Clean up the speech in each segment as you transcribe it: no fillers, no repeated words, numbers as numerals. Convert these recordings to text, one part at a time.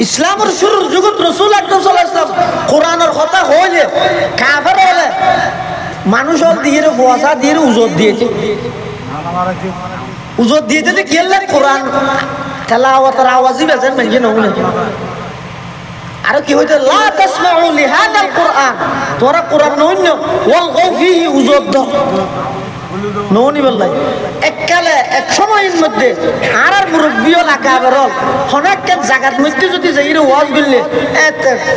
ইসলামের শুরুর যুগত রাসূল আকরাম সাল্লাল্লাহু আলাইহি ওয়াসাল্লাম কোরআনের কথা হইলে কাফের হলে মানুষ হল দিয়ে ফোয়াসা দিয়ে উজত দিয়েছে উজত দিয়েছে যে কেল্লা কোরআন তেলাওয়াতের আওয়াজই বেজেন মানে নহুনে আর কি হইতে লা তাসমাউ লিহাদাল কোরআন তোরা কোরআন নইন ওয়াল গফিহি উজত দাও ননি বললাই এককালে এক সময়ের মধ্যে আর মুরব্বিও লাগাবেরল অনেক জায়গার মধ্যে যদি যাইরে ওয়াজ করলে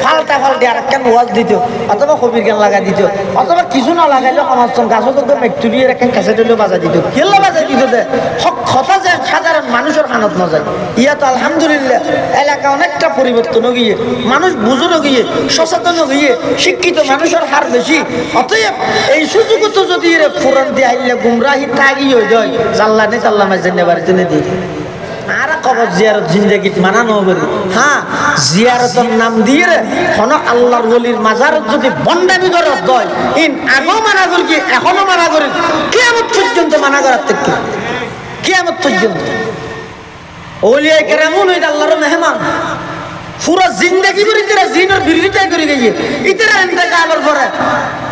ফালটা ফালটি আর কেন ওয়াজ দিত অথবা কবির গান লাগা দিত অথবা কিছু না লাগাইলে সমাজজন গাছও তো মেকটুরিয়ে রাখেন কাছে দিলেও বাজা দিত কেল্লা বাজা দিত দে কথা যে সাধারণ মানুষের কানত না যায় ইয়া তো আলহামদুলিল্লাহ এলাকা অনেকটা পরিবর্তন গিয়ে মানুষ বুঝুনো গিয়ে সচেতন গিয়ে শিক্ষিত মানুষের হার বেশি অতএব এই সুযোগ তো যদি কোরআন দিয়ে আইলে গুমরাহি তাগি হয়ে যায় জাল্লা নেই জাল্লা মাঝে নেবার জন্য দিয়ে আর কবর জিয়ারত জিন্দেগিত মানানো হবে হ্যাঁ জিয়ারতের নাম দিয়ে কোনো আল্লাহর ওলির মাজারত যদি বন্ডামি করে দয় ইন আগেও মানা করি কি এখনো মানা করি কিয়ামত পর্যন্ত মানা করার থেকে কিয়ামত পর্যন্ত ওলিয়া কেরামুন হইতে আল্লাহর মেহমান পুরো জিন্দেগি করে তেরা জিনের বিরোধিতা করে গিয়ে ইতরা ইন্তেকালের পরে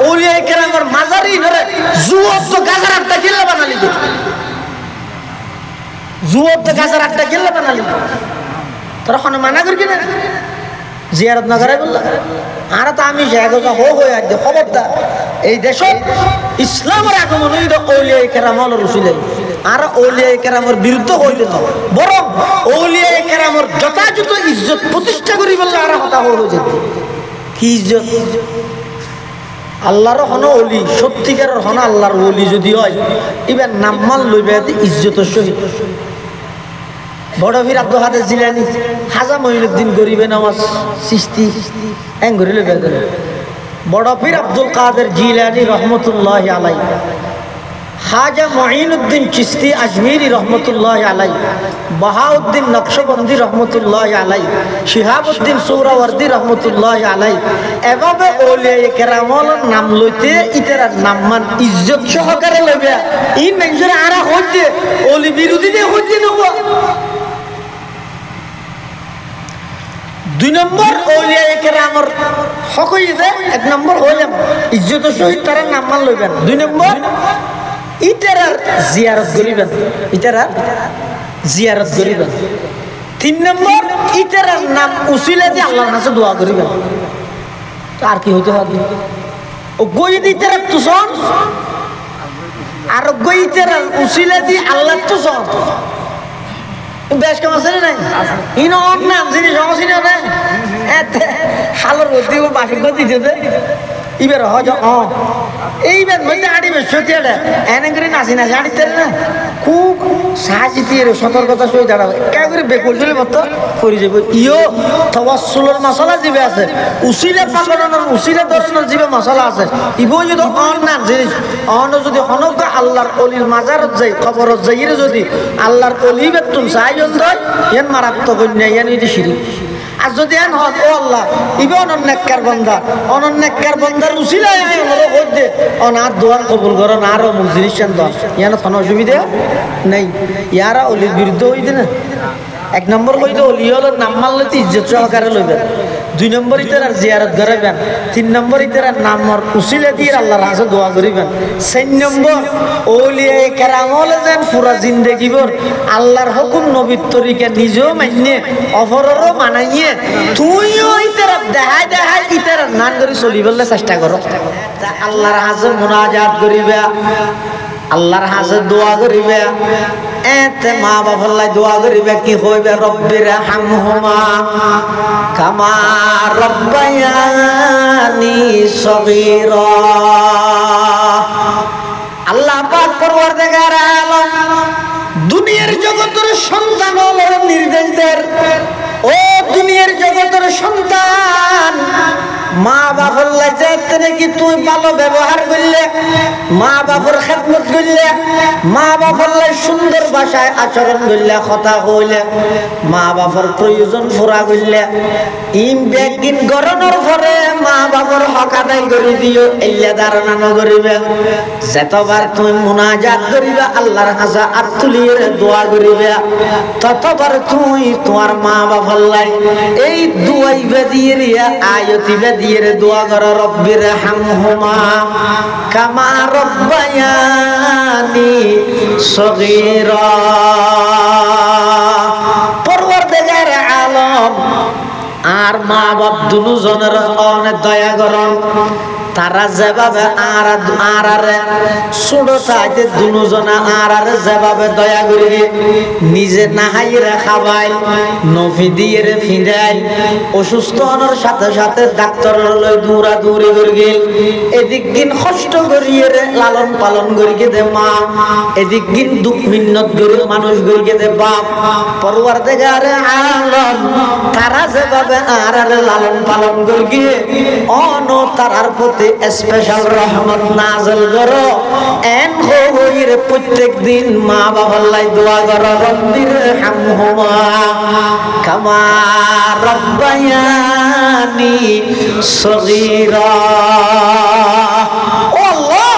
ওলিয়া কেরামের মাজারি ধরে যুবক তো গাজার আড্ডা কিল্লা বানালি যুবক তো গাজার আড্ডা কিল্লা বানালি তোরা কোনো মানা করি না জিয়ারত না করাই বললা আর তো আমি জায়গা হয়ে আসছে খবরদার এই দেশ ইসলামের আগমন হইল ওলিয়া কেরামল রসুলের আর ওলিয়া কেরামের বিরুদ্ধে হইল না বরং ওলিয়া কেরামের যথাযথ ইজ্জত প্রতিষ্ঠা করি বললে আর কথা হয়ে যেত কি ইজ্জত আল্লাহর হন ওলি সত্যিকারের হন আল্লাহর ওলি যদি হয় এবার নাম্মাল লইবে ইজ্জতের সহিত বড় পীর আব্দুল কাদের জিলানী হাজা মঈনুদ্দিন গরিবে নওয়াজ চিশতি এং ঘুরে লইবে বড় পীর আব্দুল কাদের জিলানী রহমতুল্লাহ আলাইহি খাজা মঈনুদ্দিন চিশতি আজমিরি রহমতুল্লাহ আলাইহি বাহাউদ্দিন নকশবন্দি রহমতুল্লাহ আলাইহি শিহাবুদ্দিন সুহরাওয়ার্দী রহমতুল্লাহ আলাইহি এভাবে ওলিয়া কেরামলের নাম লইতে ইতার নামমান ইজ্জত সহকারে লইবে এই মানুষের আরা হইতে ওলি বিরোধী দিয়ে হইতে নব দুই নম্বর ওলিয়া কেরামর হক হইতে এক নম্বর হইলাম ইজ্জতের সহিত তারা নামমান লইবেন দুই নম্বর ইতারার জিয়ারত করিবেন ইতারার জিয়ারত করিবেন তিন নম্বর ইতারার নাম উসিলা দিয়ে আল্লাহর কাছে দোয়া করিবেন আর কি হইতে হবে ও গই দিতার তুসন আর গই ইতারার উসিলা দিয়ে আল্লাহ তুসন বেশ কম আছে নাই ইন অন নাম যিনি সমস্যা নেই এতে হালর গতি বাসিক দিতে ইবার হজ এইবার মধ্যে আড়িবে সত্যি এনে করে নাচি নাচি আড়িতে না খুব সাহায্য সতর্কতা সহ দাঁড়াবে কে করে বেকুল চলে মতো করে যাবে ইও তওয়াসসুলের মশলা জিবে আছে উসিলা পাকড়ানোর উসিলা দর্শনের জিবে মশলা আছে ইবো যদি অন না জিনিস অন যদি হনক আল্লাহর অলির মাজারত যাই কবরত যাইরে যদি আল্লাহর অলি বেতুন সাইজন দয় ইয়ান মারাত্মক অন্যায় ইয়ান ইদি শিরিক আর যদি এন হন ও আল্লাহ ইবে অনন্যাকার বান্দা অনন্যাকার বান্দার উসিলায় আয় ওনারও হইতে অনার দোয়ার কবুল করেন আরও মুখ জিনিস দেন ইয়ান কোনো অসুবিধা নেই ইয়ারা অলির বিরুদ্ধে হইতে না এক নম্বর হইতে অলি হলের নাম মারলে তো ইজ্জত সহকারে লইবেন দুই নম্বর ইতার আর জিয়ারত করাইবেন তিন নম্বর ইতার আর নামর উসিলা দিয়ে আল্লাহর কাছে দোয়া করিবেন চার নম্বর ওলিয়া কেরামলে যেন পুরা জিন্দেগিবর আল্লাহর হুকুম নবীর তরিকা নিজেও মানিয়ে অপরেরও মানাইয়ে তুইও ইতার দেখাই দেখাই ইতার নান করে চলিবলে চেষ্টা করো আল্লাহর কাছে মুনাজাত করিবা আল্লাহর কাছে দোয়া করিবা এতে মা বাবার লাই দোয়া করিবে কি হইবে রব্বির হামহুমা কামা রব্বায়ানি সগীরা আল্লাহ পাক পরওয়ারদিগার আলম দুনিয়ার জগতের সন্তান হলো নির্দেশ দেন ও দুনিয়ার জগতের সন্তান মা বাপর লাইতে কি তুই ভালো ব্যবহার করলে, মা বাপর খেদমত করলে, মা বাপর লাই সুন্দর ভাষায় আচরণ করলে, কথা কইলে, মা বাপর প্রয়োজন পুরা করলে, ইম ব্যাগিন গরনের পরে মা বাপর হক আদায় করে দিও, এল্লা ধারণা নগরিবে। যতবার তুমি মুনাজাত করিবে আল্লাহর কাছে হাত তুলিয়ে দোয়া করিবে, ততবার তুমি তোমার মা বাপর লাই এই দুয়াইবে দিয়ে আয়তিবে দিয়ে দোয়া করো, রব্বির হামহুমা কামা রব্বায়ানি সগীরা। পরওয়ারদিগার আলম আর মা বাপ দুজনের অনেক দয়া করন, তারা যেভাবে আরারে ছোট চাইতে দুজনা আরারে যেভাবে দয়া করি নিজে নাহাইরে খাবাই, নফি দিয়ে ফিদাই, অসুস্থ হওয়ার সাথে সাথে ডাক্তারের লই দৌড়া দৌড়ি করে গেল, এদিক দিন কষ্ট করিয়ে লালন পালন করিয়ে দে মা, এদিক দিন দুঃখ মিন্নত করে মানুষ করিয়ে দে বাপ। পরওয়ারদিগার আলম তারা যেভাবে আরারে লালন পালন করিয়ে অন তারার প্রতি স্পেশাল রহমত নাযিল করো। এন হইরে প্রত্যেক দিন মা বাবার লাই দোয়া করো, রব্বির হামহুমা কামা রব্বায়ানি সগীরা। ও আল্লাহ,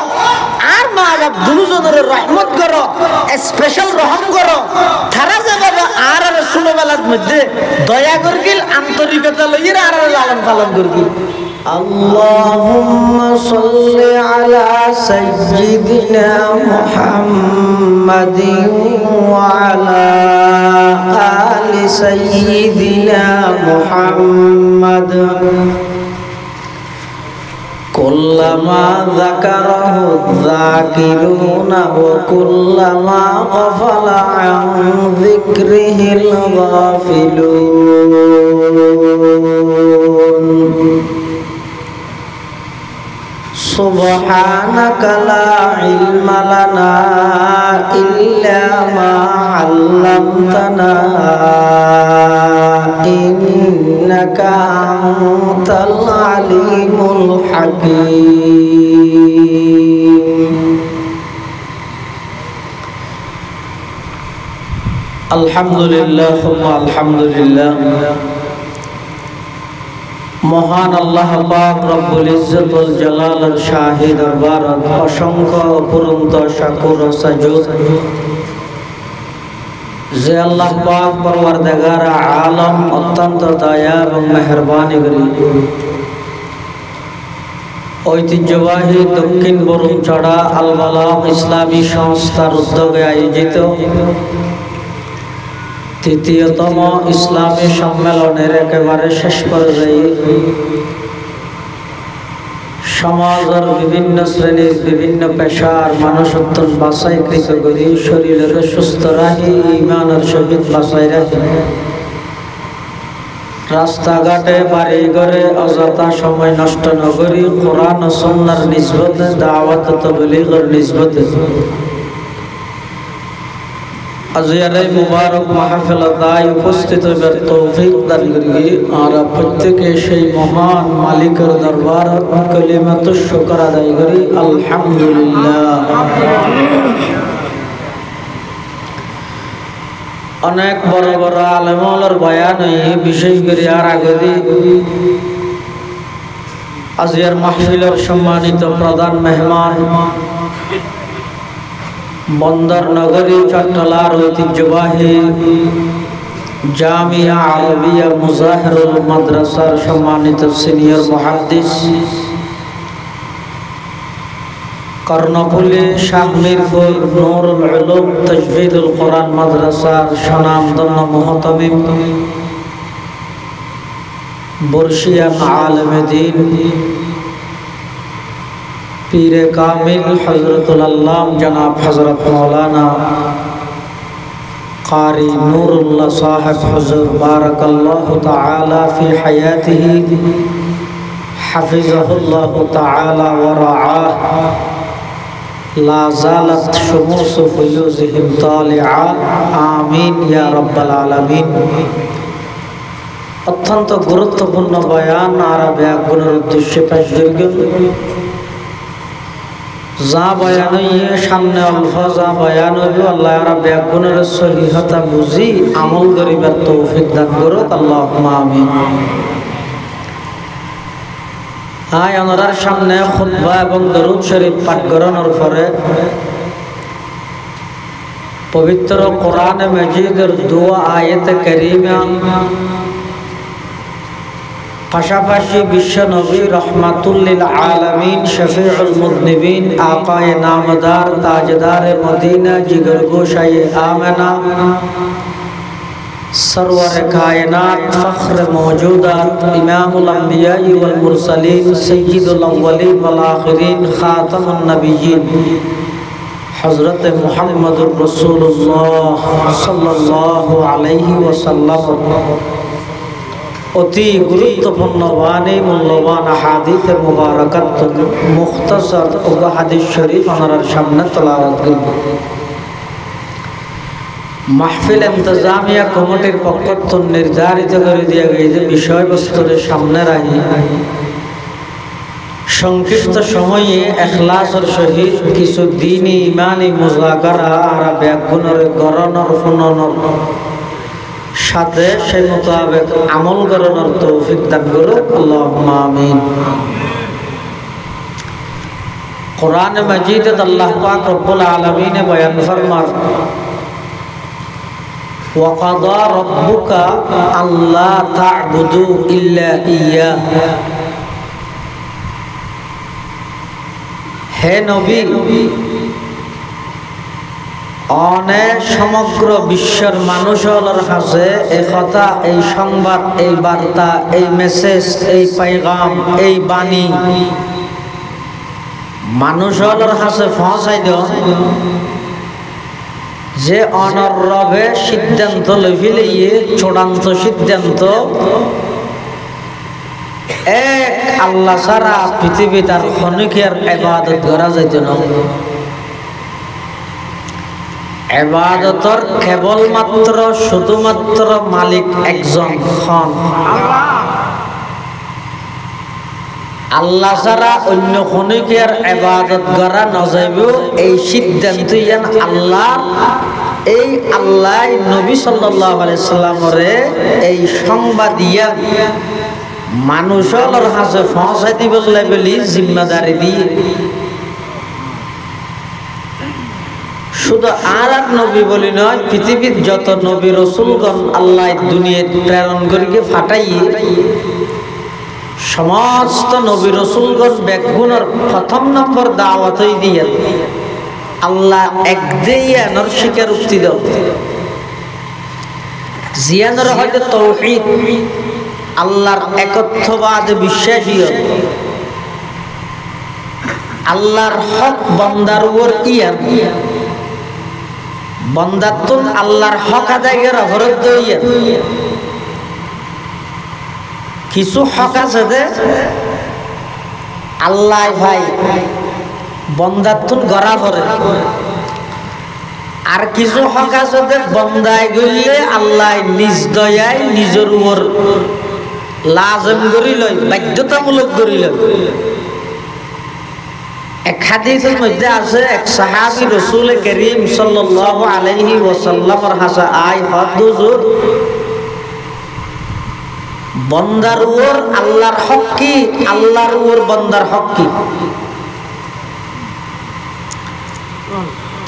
আর মা বাপ দুজনের রহমত করো, স্পেশাল রহম করো, তারা যেভাবে আর ছোটবেলার মধ্যে দয়া করগিল, আন্তরিকতা লইয়ে আর লালন পালন করগিল। اللهم صل على سيدنا محمد وعلى آل سيدنا محمد كلما ذكره الذاكرون وكلما غفل عن ذكره الغافلون سبحانك لا علم لنا إلا ما علمتنا إنك أنت العليم الحكيم الحمد لله ثم الحمد لله। মহান আল্লাহ পাক রব্বুল ইজ্জত ওয়াল জালালের শাহী দরবারত অসংখ্য অপূরন্ত শাকুর ও সাজুদ যে আল্লাহ পাক পরওয়ারদিগার আলম অত্যন্ত দয়া এবং মেহেরবানি করি ঐতিহ্যবাহী দক্ষিণ বরুমচড়া আল বালাগ ইসলামী সংস্থার উদ্যোগে আয়োজিত তৃতীয়তম ইসলামী সম্মেলনের একেবারে শেষ পর্যায়ে সমাজের বিভিন্ন শ্রেণীর বিভিন্ন পেশার মানুষ অত্যন্ত বাছাইকৃত করি শরীরের সুস্থ রাখি, ইমানের সহিত বাছাই রাখি, রাস্তাঘাটে বাড়ি ঘরে অযথা সময় নষ্ট ন করি, কোরআন ও সুন্নাহর নিসবতে দাওয়াত ও তাবলীগের নিসবতে আজিয়ার এই মুবারক মাহফিলতায় উপস্থিত হবার তৌফিক দান করি। আর প্রত্যেকে সেই মহান মালিকের দরবার কালিমাতুশ শুকর আদায় করি, আলহামদুলিল্লাহ। অনেক বড় বড় আলেমুলের বয়ান বিশেষ করে আর আগে আজিয়ার মাহফিলের সম্মানিত প্রধান মেহমান বন্দর নগরী চট্টলার ঐতিহ্যবাহী জামিয়া আরবিয়া মুজাহিরুল মাদ্রাসার সম্মানিত সিনিয়র মুহাদ্দিস, কর্ণফুলী শাহ মিরপুর নুরুল উলুম তাজভিদুল কোরআন মাদ্রাসার স্বনামধন্য মুহতামিম, বর্ষিয়ান আলেমে দ্বীন, পীরে কামিল হযরতুল আল্লাম জনাব হযরত মাওলানা কারি নূরুল্লাহ সাহেব হুজুর বারাকাল্লাহু তাআলা ফি হায়াতিহি হাফিজাহুল্লাহু তাআলা ওয়া রাআহ লা যালাত শুমুসু ফুয়ুজিহিম তালিআ আমিন ইয়া রাব্বাল আলামিন। অত্যন্ত গুরুত্বপূর্ণ বয়ান আর ব্যাগুণের উদ্দেশ্যে পেশ করবেন। যা বয়ান সামনে অল্প যা বয়ান হইব আল্লাহ আর ব্যাগুণের সহিহতা বুঝি আমল করিবার তৌফিক দান করুক, আল্লাহুম্মা আমিন। ওনার সামনে খুতবা এবং দরুদ শরীফ পাঠ করানোর পরে পবিত্র কোরআনে মাজিদের দোয়া আয়াতে কারিমা, পাশাপাশি বিশ্ব নবী রহমাতুল লিল আলামিন শফিউল মুযনিবিন আকায়ে নামদার তাজদার মদিনা জিগরগোশায়ে আমেনা सरवर कायनात फख्र मौजूदात इमामुल अंबिया वल मुरसलीन सय्यिदुल अव्वलीन वल आखिरीन खातमुन नबिय्यीन हज़रत मुहम्मदुर रसूलुल्लाह सल्लल्लाहु अलैहि वसल्लम অতি গুরুত্বপূর্ণ বাণী মূল্যবান হাদিসের মুবারাকাত মুখতাসার ও হাদিস শরীফ আমার সামনে তেলাওয়াত করব। মাহফিল ইন্তজামিয়া কমিটির পক্ষ থেকে নির্ধারিত করে দেওয়া গেছে বিষয়বস্তুর সামনে রাখি সংক্ষিপ্ত সময়ে ইখলাসের সহিত কিছু দ্বীনি ইমানি মুযাকারা আর ব্যাগুণের গণনার শুনানোর সাথে সেই মোতাবেক আমল করানোর তৌফিক দান করুক, আল্লাহুম্মা আমিন। কোরআন মাজিদে আল্লাহ পাক রব্বুল আলামিন বয়ান ফরমান وَقَضَى رَبُّكَ أَلَّا تَعْبُدُوا إِلَّا إِيَّاهُ। হে নবী, অনেক সমগ্র বিশ্বের মানুষের কাছে এই কথা, এই সংবাদ, এই বার্তা, এই মেসেজ, এই পাইগাম, এই বাণী মানুষের কাছে পৌঁছাই দেন যে অনরবে সিদ্ধান্ত লইলে চূড়ান্ত সিদ্ধান্ত এক আল্লাহ ছাড়া পৃথিবী তার ক্ষণিকের ইবাদত করা যাইত না। ইবাদতর কেবলমাত্র শুধুমাত্র মালিক একজন খন, আল্লাহ ছাড়া অন্য ক্ষণিকের ইবাদত করা না যাইব। এই সিদ্ধান্ত আল্লাহ, এই আল্লাহ নবী সাল্লাল্লাহু আলাইহি সাল্লামরে এই সংবাদ দিয়া মানুষের কাছে পৌঁছাই দিব বলি জিম্মাদারি দিয়ে। শুধু আর নবী বলি নয়, পৃথিবীর যত নবী রসুলগণ আল্লাহ দুনিয়ায় প্রেরণ করিকে ফাটাইয়ে সমস্ত নবী রসুলগণ ব্যাগুণের প্রথম নম্বর দাওয়াতই দিয়ে আল্লাহ এক দিয়ানোর স্বীকারোক্তি দাও, জিয়ানোর হয়তো তাওহীদ, আল্লাহর একত্ববাদ বিশ্বাসী, আল্লাহর হক বান্দার উপর ইয়ান বান্দাতুন আল্লাহর হক আদায় করা ফরজ দইয়া। কিছু হক আছে যে আল্লাহ ভাই বন্দাতুন গড়া করে, আর কিছু হক আছে যে বন্দায় গইলে আল্লাহ নিজ দয়ায় নিজের উপর লাজম করি লয়, বাধ্যতামূলক করি লয়। এক হাদিসের মধ্যে আছে এক সাহাবী রাসূল করিম সাল্লাল্লাহু আলাইহি ওয়াসাল্লামের হাসা আয় হুজুর, বন্দার উপর আল্লাহর হক কি, আল্লাহর উপর বন্দার হক কি?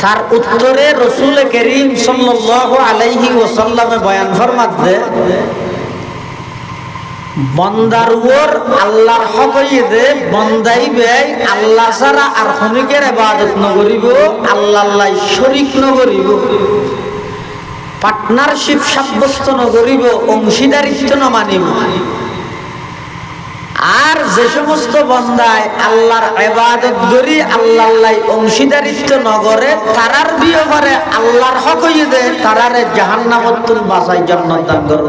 তার উত্তরে রাসূল করিম সাল্লাল্লাহু আলাইহি ওয়াসাল্লামে বয়ান ফরমাতে বন্দার উপর আল্লাহর হক হইতে বন্দাই বেই আল্লাহ ছাড়া আর ক্ষণিকের ইবাদত ন করিব, আল্লাহ শরীক ন করিব, পার্টনারশিপ সাব্যস্ত ন করিব, অংশীদারিত্ব ন মানিব। আর যে সমস্ত বন্দায় আল্লাহর ইবাদত করি আল্লাহ অংশীদারিত্ব ন করে, তারার বিয়োগে আল্লাহর হক হইতে তারারে জাহান্নামত তুন বাঁচাই জান্নাত দান করো।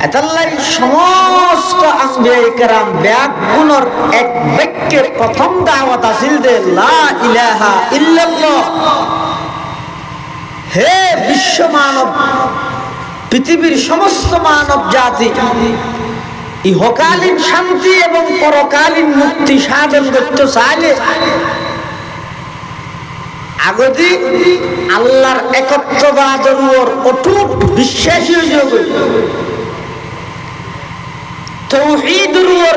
এতাল্লাই সমস্ত আম্বিয়া কেরাম ব্যাগুণের এক বাক্যে প্রথম দাওয়াত আছিল যে লা ইলাহা ইল্লাল্লাহ। হে বিশ্ব মানব, পৃথিবীর সমস্ত মানব জাতি ইহকালীন শান্তি এবং পরকালীন মুক্তি সাধন করতে চাইলে আগতি আল্লাহর একত্ববাদের উপর অটুট বিশ্বাসী হয়ে যাবে, তাওহীদের উপর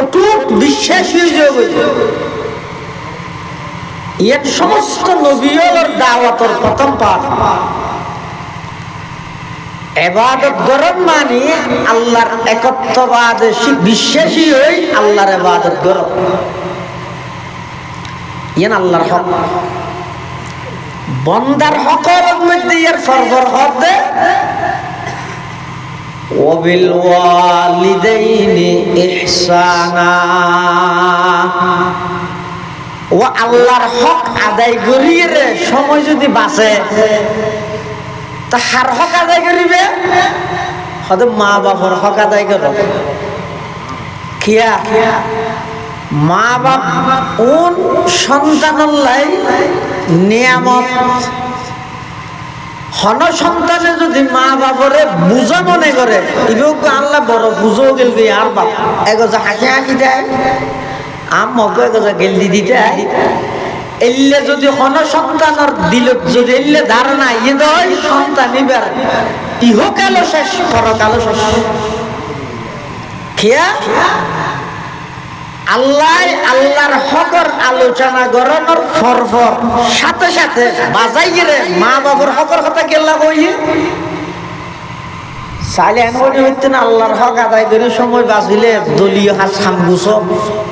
অটুট বিশ্বাসী হয়ে যাবে। এর সমস্ত নবীর দাওয়াতের প্রথম পাঠ ইবাদত গরম মানে আল্লাহর একত্ববাদে বিশ্বাসী হই আল্লাহর ইবাদত গরম। ইয়ান আল্লাহর হক বন্দার হকের মধ্যে এর ফরফর হতে ওয়াবিল ওয়ালিদাইনি ইহসানা, ও আল্লাহর হক আদায় করিয়ে রে সময় যদি বাঁচে তা হার হক আদায় করিবে, হয়তো মা বাবার হক আদায় করো। কিয়া মা বাপ কোন সন্তানের নিয়ামত হন, সন্তানে যদি মা বাবরে বুঝা মনে করে ইবুক আল্লাহ বড় বুঝো গেল আর বাপ এগোজা হাসি হাসি দেয় আমকে এগোজা গেলদি দিতে এলে যদি হন সন্তানের দিল যদি এলে ধারণা ইয়ে দেয় সন্তান এবার ইহকালো শেষ পরকালো শেষ। খেয়া আল্লাহ আল্লাহর হকর আলোচনা করানোর ফরফর সাথে সাথে বাজাই গেলে মা বাবার হকর কথা কেল্লা কইয়ে চাইলে এমনই হইতে না আল্লাহর হক আদায় করে সময় বাঁচিলে দলীয় হাত সামগুছ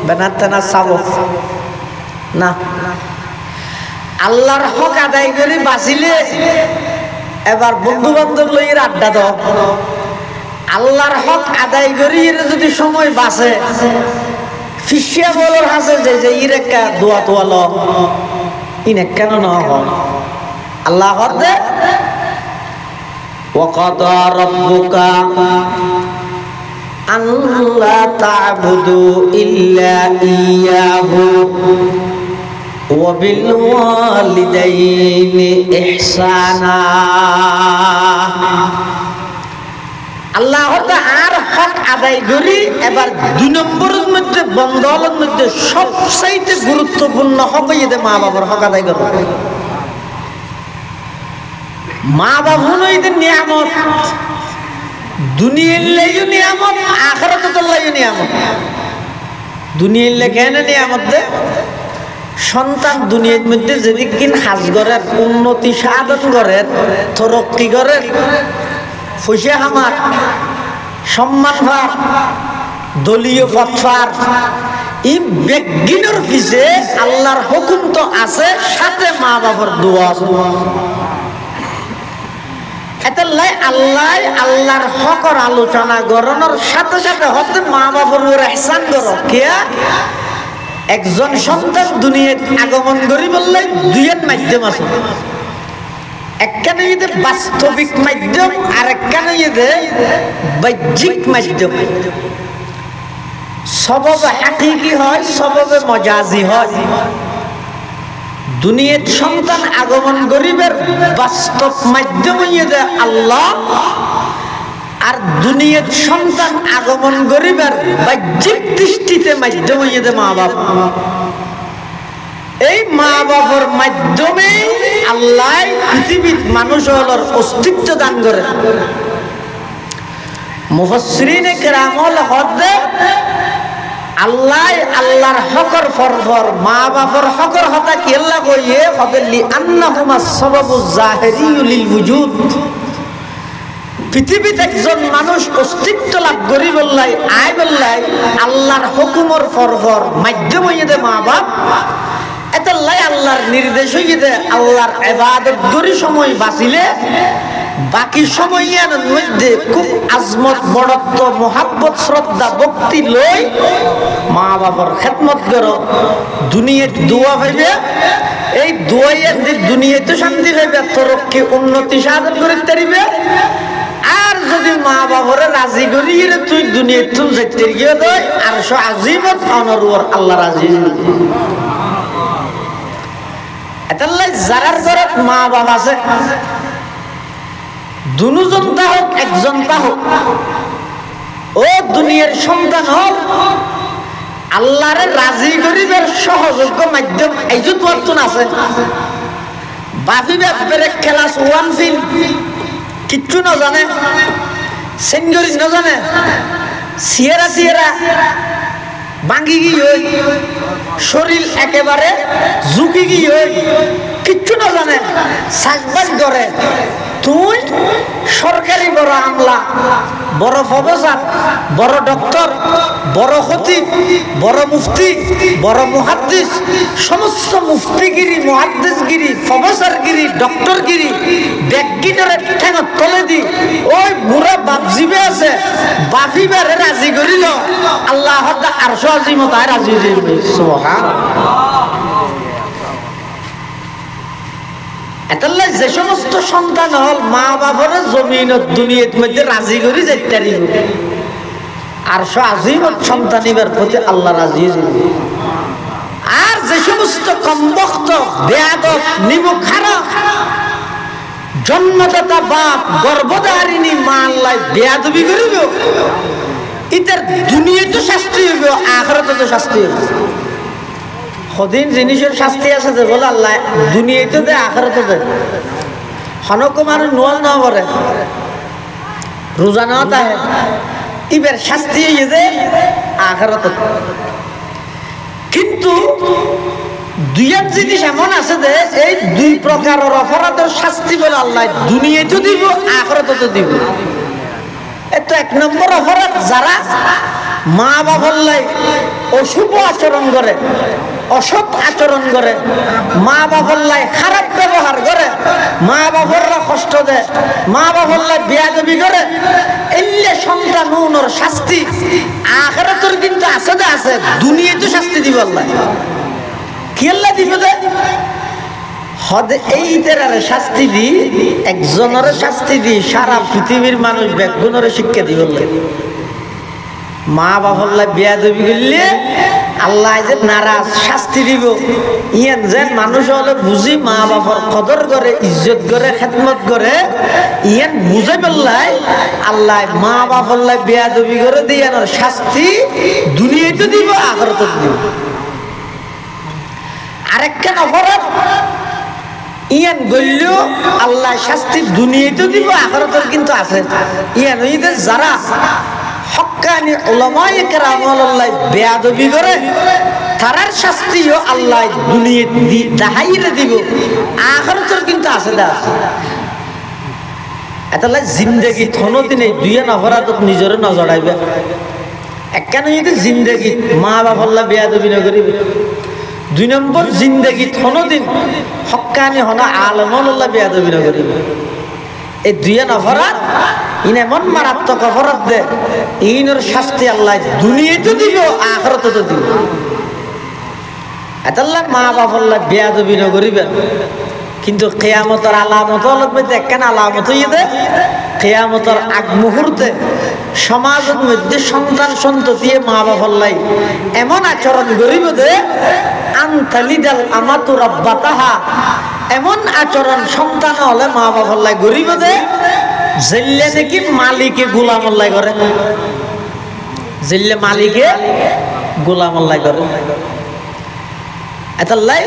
বেনার তেনা চাব না। আল্লাহর হক আদায় করে বাঁচিলে এবার বন্ধু বান্ধব লইয়ের আড্ডা দাও। আল্লাহর হক আদায় করি যদি সময় বাঁচে ফিসিয়া বলার হাসে যে ইরেকা দোয়া তোয়াল ইনে কেন না হয় আল্লাহ হদে ওয়াকাদা রাব্বুকা আল্লা তা'বুদু ইল্লা ইয়াহু ওয়া বিল ওয়ালিদাইনি ইহসানা। আল্লাহ আর হক আদায় করি এবার 2 নম্বরের মধ্যে বন্ধনের মধ্যে সবচাইতে গুরুত্বপূর্ণ হক এদের মা বাবার হক আদায় করো। মা বাবা এদের নিয়ামত দুনিয়ার লাইও নিয়ামত আখিরাতের লাইও নিয়ামত। দুনিয়ার লে কেন নিয়ামত দে সন্তান দুনিয়ার মধ্যে যদি কিন হাজ করেন উন্নতি সাধন করেন তরক্কি করেন ফুসে হামার সম্মান ভার দলীয় পথফার এই বেগিনের পিছে আল্লাহর হুকুম তো আছে সাথে মা বাবার দোয়া আছে। এতলাই আল্লাহ আল্লাহর হকর আলোচনা করানোর সাথে সাথে হতে মা বাবার উপর ইহসান করো। কিয়া একজন সন্তান দুনিয়ায় আগমন করি বললে দুইয়ের মাধ্যম আছে, একখানে ইদে বাস্তবিক মাধ্যম আর একখানে ইদে বাহ্যিক মাধ্যম। সববে হাকিকি হয় সববে মজাজি হয়। দুনিয়ার সন্তান আগমন গরিবের বাস্তব মাধ্যম ইদে আল্লাহ আর দুনিয়ার সন্তান আগমন গরিবের বাহ্যিক দৃষ্টিতে মাধ্যম ইদে মা বাপ। এই মা বাবার মাধ্যমে আল্লাহ পৃথিবীর মানুষের অস্তিত্ব দান করে। মুফাসসিরিনে কেরামল হদে আল্লাহ আল্লাহর হকর ফরফর মা বাবার হকর হতা কেল্লা কইয়ে হবে লি আন্নাহুমা সাবাবুজ জাহিরিয়্যু লিল ওয়ুজুদ। পৃথিবীতে একজন মানুষ অস্তিত্ব লাভ করি বললাই আয় বললাই আল্লাহর হুকুমর ফরফর মাধ্যম হইয়ে মা বাপ। এতলাই আল্লাহর নির্দেশ হইতে আল্লাহর ইবাদত করি সময় বাঁচিলে বাকি সময়ের মধ্যে খুব আজমত বড়ত্ব মোহাব্বত শ্রদ্ধা ভক্তি লই মা বাবার খেদমত করো। দুনিয়ার দোয়া পাইবে, এই দোয়াইয়ের যে দুনিয়াতে শান্তি পাইবে তরক্কি উন্নতি সাধন করিতে পারিবে। আর যদি মা বাবারে রাজি করি তুই দুনিয়ার তুই যেতে গিয়ে দেয় আর আজিমত অনরুয়ার আল্লাহ রাজি। যারার ঘরে মা বাবা আছে দুজন তা হোক একজন তা হোক ও দুনিয়ার সন্তান হোক আল্লাহরে রাজি করিবার সহযোগ্য মাধ্যম এই যে তোর আছে বাফি ব্যাপারে ক্লাস 1 ফিল কিচ্ছু না জানে সেঞ্জুরি না জানে সিয়েরা ভাঙ্গি গিয়ে শরীর একেবারে ঝুঁকি গিয়ে কিচ্ছু না জানে চাষবাস করে তুই সরকারি বড় আমলা বড় প্রফেসর বড় ডক্টর বড় খতিব বড় মুফতি বড় মুহাদ্দিস সমস্ত মুফতিগিরি মুহাদ্দিসগিরি প্রফেসরগিরি ডক্টরগিরি ব্যাগগিটারে ঠেঙত তলে দি ওই বুড়া বাপজিবে আছে বাফিবারে রাজি করিল আল্লাহ আরশ আজিমত রাজি হইবে সুবহানাল্লাহ। এতাল্লাই যে সমস্ত সন্তান হল মা বাবার জমিনত দুনিয়ার মধ্যে রাজি করি যাইতে আরশ আজিমত সন্তানিবার প্রতি আল্লাহ রাজি হইবে। আর যে সমস্ত কমবক্ত বেয়াদব নিমুখারা জন্মদাতা বাপ গর্ভধারিণী মা আল্লাহ বেয়াদবি করিব ইতার দুনিয়াতে শাস্তি হইব আখিরাতে তো শাস্তি হইব। সদিন জিনিসের শাস্তি আছে যে বলে আল্লাহ দুনিয়াতে দে আখিরাতে দে হনক মানুষ নোয়াল না করে রোজা না তাহে ইবের শাস্তি হইয়ে দে আখিরাতে। কিন্তু দুইয়ের জিনিস এমন আছে যে এই দুই প্রকারের অপরাধের শাস্তি বলে আল্লাহ দুনিয়াতে দিব আখিরাতে দিব। এটা এক নম্বর অপরাধ যারা মা বাবার লাই অশুভ আচরণ করে অসৎ আচরণ করে মা বাবার লাই খারাপ ব্যবহার করে মা বাবাররা কষ্ট দেয় মা বাবার লাই বেয়াদবি করে এলে সন্তান নুনের শাস্তি আখিরাতের কিন্তু আছে দে আছে দুনিয়াতে শাস্তি দিব আল্লাহ। কি আল্লাহ দিব দে হদে এই তেরারে শাস্তি দি একজনের শাস্তি দি সারা পৃথিবীর মানুষ ব্যাগুণরে শিক্ষা দিব। মা বাবার বেয়াদবি করলে আল্লাহ যে নারাজ শাস্তি দিব ইয়ান যেন মানুষ হলে বুঝি মা বাবার কদর করে ইজ্জত করে খেদমত করে ইয়ান বুঝে পেলাই আল্লাহ মা বাবার বেয়াদবি করে দিয়ানোর শাস্তি দুনিয়াতে দিব আখিরাতে দিব। আরেকটা অপরাধ ইয়ান গল্য আল্লাহ শাস্তি দুনিয়াতে দিব আখিরাতের কিন্তু আছে ইয়ান ওইদের যারা হক্কানি উলামায়ে কেরাম আল্লাহ বেয়াদবি করে তারার শাস্তিও আল্লাহ দুনিয়াতে দাহাইরে দিব আখিরাতের কিন্তু আছে দা এতলা জিন্দেগি কোনদিন এই দুই অপরাধত নিজরে নজরাইবে একখানে যদি জিন্দেগি মা বাবার বেয়াদবি না করিবে। 2 নম্বর জিন্দেগি কোনদিন হক্কানি হনা আলমুল্লাহ বেয়াদবি না করিবে। এই দুই অপরাধ ইন এমন মারাত্মক অপরাধ দে ইনের শাস্তি আল্লাহ দুনিয়াতে দিব আখিরাতে তো দিব। এতাল্লাহ মা বাবার বেয়াদবি না করিবে কিন্তু কিয়ামতের আলামত হল একখান আলামত হইয়ে দে কিয়ামতের আগ মুহূর্তে সমাজের মধ্যে সন্তান সন্ততি মা বাবার লাই এমন আচরণ করিব দে আনতালিদাল আমাতু রাব্বাতাহা এমন আচরণ সন্তান হলে মা বাবার লাই করিব দে জেল্লে নাকি মালিকে গোলামের লাই করে জেল্লে মালিকে গোলামের লাই করে। এতাল্লাই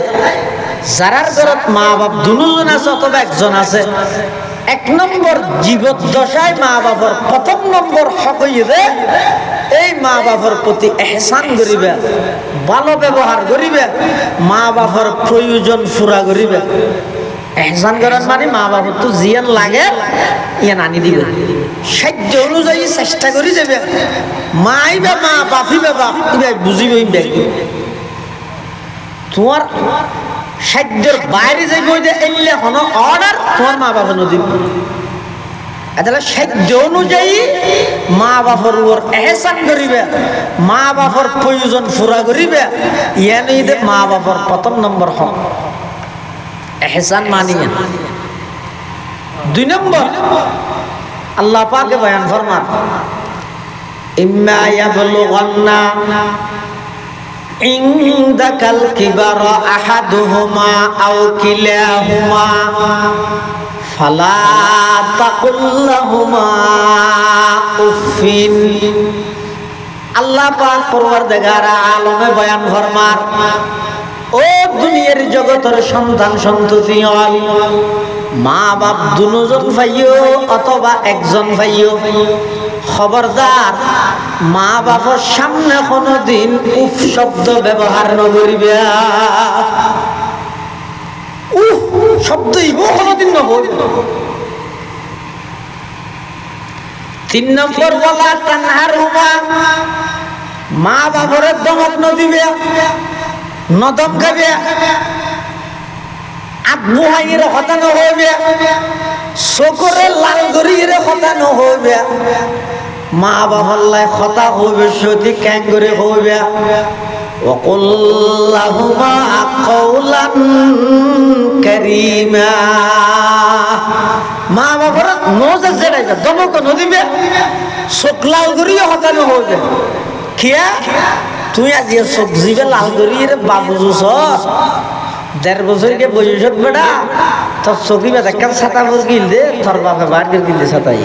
যারার ঘরত মা বাপ দুজন আছে অথবা একজন আছে 1 নম্বর জীবদ্দশায় মা বাবার প্রথম নম্বর হক হইবে এই মা বাবার প্রতি ইহসান করিবে ভালো ব্যবহার করিবে মা বাবার প্রয়োজন পুরা করিবে। ইহসান করার মানে মা বাবার তো জিয়ান লাগে ইয়ান আনি দিবে সাধ্য অনুযায়ী চেষ্টা করি যাবে মাইবে মা বাফিবে বাপ বুঝিবে তোমার সাধ্যের বাইরে যাইব এলে হন অর্ডার তোমার মা বাবা নদী তাহলে সাধ্য অনুযায়ী মা বাবার উপর এহসান করিবে মা বাবার প্রয়োজন পুরা করিবে ইয়ান ঈদে মা বাবার প্রথম নম্বর হক এহসান মানিয়ে। 2 নম্বর আল্লাহ পাকে বয়ান ফরমান ইম্মা ইয়াবলুগান্না ইনদাকাল কিবারা আহাদুহুমা আও কিলাহুমা ফালা তাকুল লাহুমা উফিন। আল্লাহ পাক পরওয়ারদিগার আলমে বয়ান ফরমান, ও দুনিয়ার জগতের সন্তান সন্ততি হল, মা বাপ দুজন ভাইও অথবা একজন ভাইও, খবরদার মা বাবার সামনে কোনদিন উফ শব্দ ব্যবহার নকরিবে। উফ শব্দ ইবো কোনদিন নকরিবে। 3 নম্বর বলা তানহারুমা, মা বাবার দমক নদিবে, নদম গাবে, আব্বু হাইয়ের কথা নহইবে, চকুরে লাল গরিয়ে কথা নহইবে, মা বাবার লাই কথা হইবে সতি ক্যাং করে হইবে। ওয়াকুল লাহুমা কাওলান কারীমা, মা বাবার নজর জেড়াইবে, দমক নদিবে, চোখ লাল গরিয়ে কথা নহইবে। কিয়া তুই আজ সবজি লাল গরিয়ে বাবু জুস 1.5 বছরকে বয়সত বেড়া তোর চকি বেদ একটা ছাতা বস গিল দে, তোর বাপে বার করে গিল দে ছাতাই।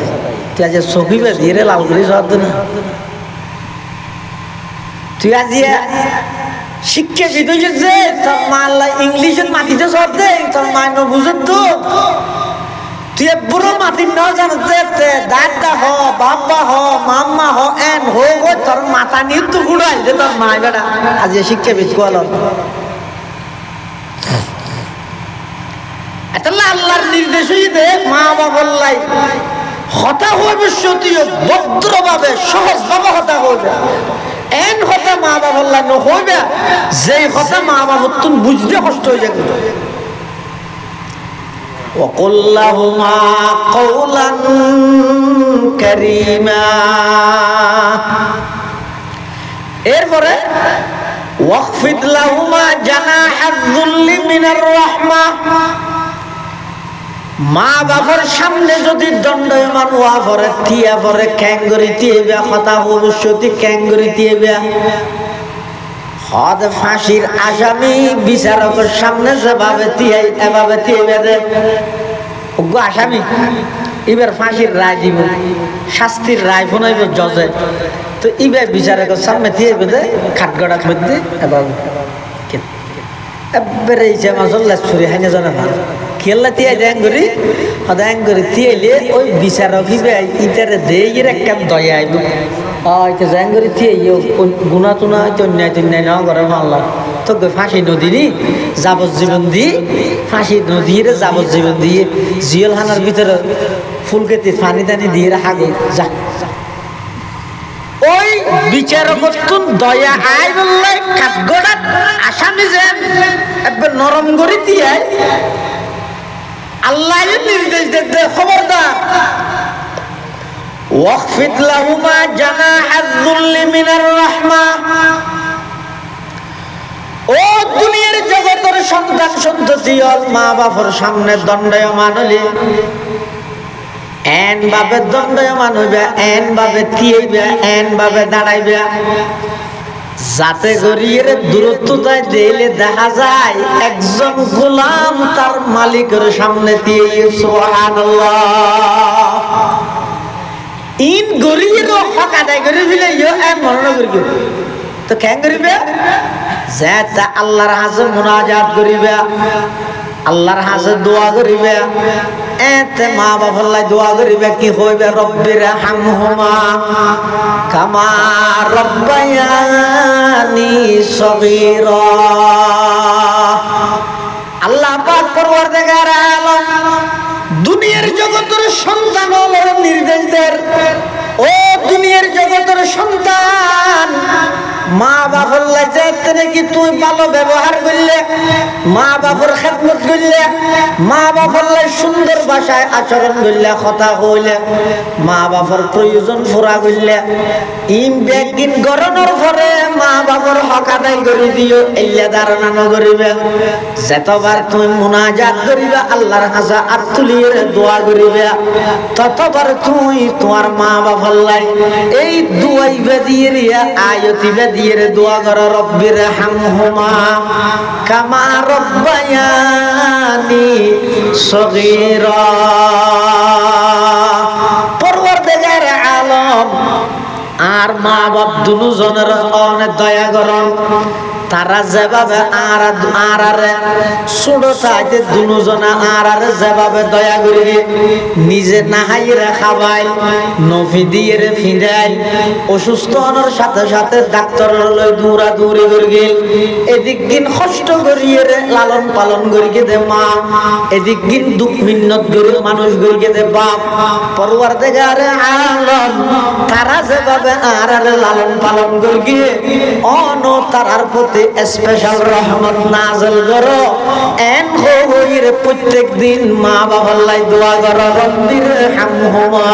তুই আজ চকি বেদ দিয়ে লাল গরি সব না, তুই আজ শিক্ষা বিদ যে তোর মা ইংলিশত মাটিতে সব দে, তোর মা বুঝত তো তুই বুড়ো মাটি ন জানতে দাদা হ বাবা হ মাম্মা হ এন হো গো তোর মাথা নিয়ে তো গুড়াই দে তোর মা বেড়া। আজ শিক্ষা বিদ কোয়াল আল্লাহর নির্দেশই দে মা বাবার লাই হতা হইবে, সতীয় ভদ্রভাবে সহজভাবে হতা হইবে। এন হতা মা বাবার লাই নহইবে যেই হতা মা বাবার তুমি বুঝতে কষ্ট হয়ে যাবে। وقل لهما قولا كريما। এরপরে ওয়াখফিদ লাহুমা জানাহাদ যুল্লি মিনার রাহমা, মা বাবার সামনে যদি দণ্ডায়মান হওয়া পরে তিয়া পরে ক্যাঙ্গরি তিয়েবে, কথা ভবিষ্যতে ক্যাঙ্গরি তিয়েবে। হদ ফাঁসির আসামি বিচারকের সামনে যেভাবে তিয়াই এভাবে তিয়েবে দে। ওগো আসামি এবার ফাঁসির রায় দিব, শাস্তির রায় ফোনাইব জজে, তো এবার বিচারকের সামনে তিয়েবে দে খাটগড়ার মধ্যে এভাবে এবারে ছুরি হাইনে জানে না খেললা তিয়াই দেন করি সদায় করি তিয়াইলে ওই বিচারক ইটারে দেয়ের একটা দয়া আইব। এটা জ্যাং করি তিয়াই গুণা টুনা তন্যায় তন্যায় নেওয়া করে মানলাম তো ফাঁসি নদী যাবজ্জীবন দিয়ে ফাঁসি নদীর যাবজ্জীবন দিয়ে জিয়ল হানার ভিতরে ফুলকেতি পানি টানি দিয়ে হাগে যা। ওই বিচারক দয়া আই বললে কাঠগড়াত আসামি যেন একবার নরম করে দিয়ে আল্লাহ নির্দেশ দিতে খবরদার ওয়াখফিদ লাহুমা জানাহাদ যুল্লি মিনার রাহমা। ও দুনিয়ার জগতের সন্তান সন্ততি মা বাবার সামনে দণ্ডায়মান হলে এন ভাবে দণ্ডায়মান হইবে, এন ভাবে থিয়েইবে, এন ভাবে দাঁড়াইবে, যাতে গরিয়ের দূরত্বতায় দিলে দেখা যায় একজন গোলাম তার মালিকের সামনে দিয়ে। সুবহানাল্লাহ। ইন গরিয়ের হক আদায় করে দিলে এন মনে করি তো কেন করিবে যে আল্লাহর হাজে মুনাজাত করিবে, আল্লাহর হাজে দোয়া করিবে, এতে মা বাবার দোয়া করিবে কি হইবে রব্বির হামহুমা কামা রব্বায়ানি সগীরা। আল্লাহ পাক পরওয়ারদিগার আলম দুনিয়ার জগতের সন্তান নির্দেশ দেন, ও দুনিয়ার জগতের সন্তান মা বাবার লাইতে নাকি তুই ভালো ব্যবহার করলে, মা বাবার খেদমত করলে, মা বাবার লাই সুন্দর ভাষায় আচরণ করলে, কথা কইলে, মা বাবার প্রয়োজন পুরা করলে, ইম ব্যাগিন গরনের পরে মা বাবার হক আদায় করে দিও এল্লা ধারণা নগরিবে। যতবার তুমি মুনাজাত করিবে আল্লাহর কাছে হাত তুলিয়ে দোয়া করিবে ততবার তুমি তোমার মা বাবার লাই এই দুয়াইবে দিয়ে আয়তিবে দিয়ে দোয়া করো রব্বির হামহুমা কামা রব্বায়ানি সগীরা। পরওয়ারদিগার আলম আর মা বাপ দুজনের অনেক দয়া করন। তারা যেভাবে আরারে ছোট চাইতে দুজনা আরারে যেভাবে দয়া করি নিজে নাহাইরে খাবাই নফি দিয়ে ফিরাই অসুস্থ হওয়ার সাথে সাথে ডাক্তারের লই দৌড়া দৌড়ি করে গেল। এদিক দিন কষ্ট করিয়ে লালন পালন করিয়ে দে মা, এদিক দিন দুঃখ মিন্নত করে মানুষ করিয়ে দে বাপ। পরওয়ারদিগার আলম তারা যেভাবে আরারে লালন পালন করিয়ে অন তারার প্রতি স্পেশাল রহমত নাযিল করো। এন হইর প্রত্যেক দিন মা বাবার লাই দোয়া করো রব্বির হামহুমা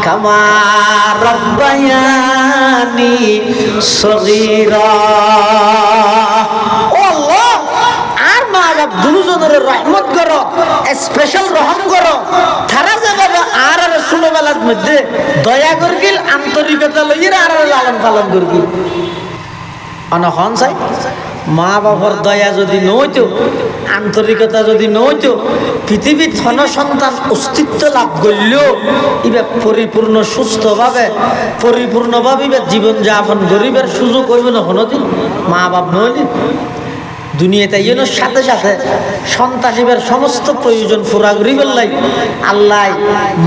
কামা রব্বায়ানি সগীরা। ও আল্লাহ, আর মা বাপ দুজনের রহমত করো, স্পেশাল রহম করো। তারা যেভাবে আর ছোটবেলার মধ্যে দয়া করগিল আন্তরিকতা লইয়ে আর লালন পালন করগিল। অনখন চাই মা বাবার দয়া যদি নইতো, আন্তরিকতা যদি নইতো, পৃথিবীর ধন সন্তান অস্তিত্ব লাভ করলেও ইবে পরিপূর্ণ সুস্থভাবে পরিপূর্ণভাবে জীবন যাপন গরিবের সুযোগ হইব না। হনদি মা বাপ নইলি দুনিয়াতে ইয়ের সাথে সাথে সন্তানিবের সমস্ত প্রয়োজন পুরা করিবার লাই আল্লাহ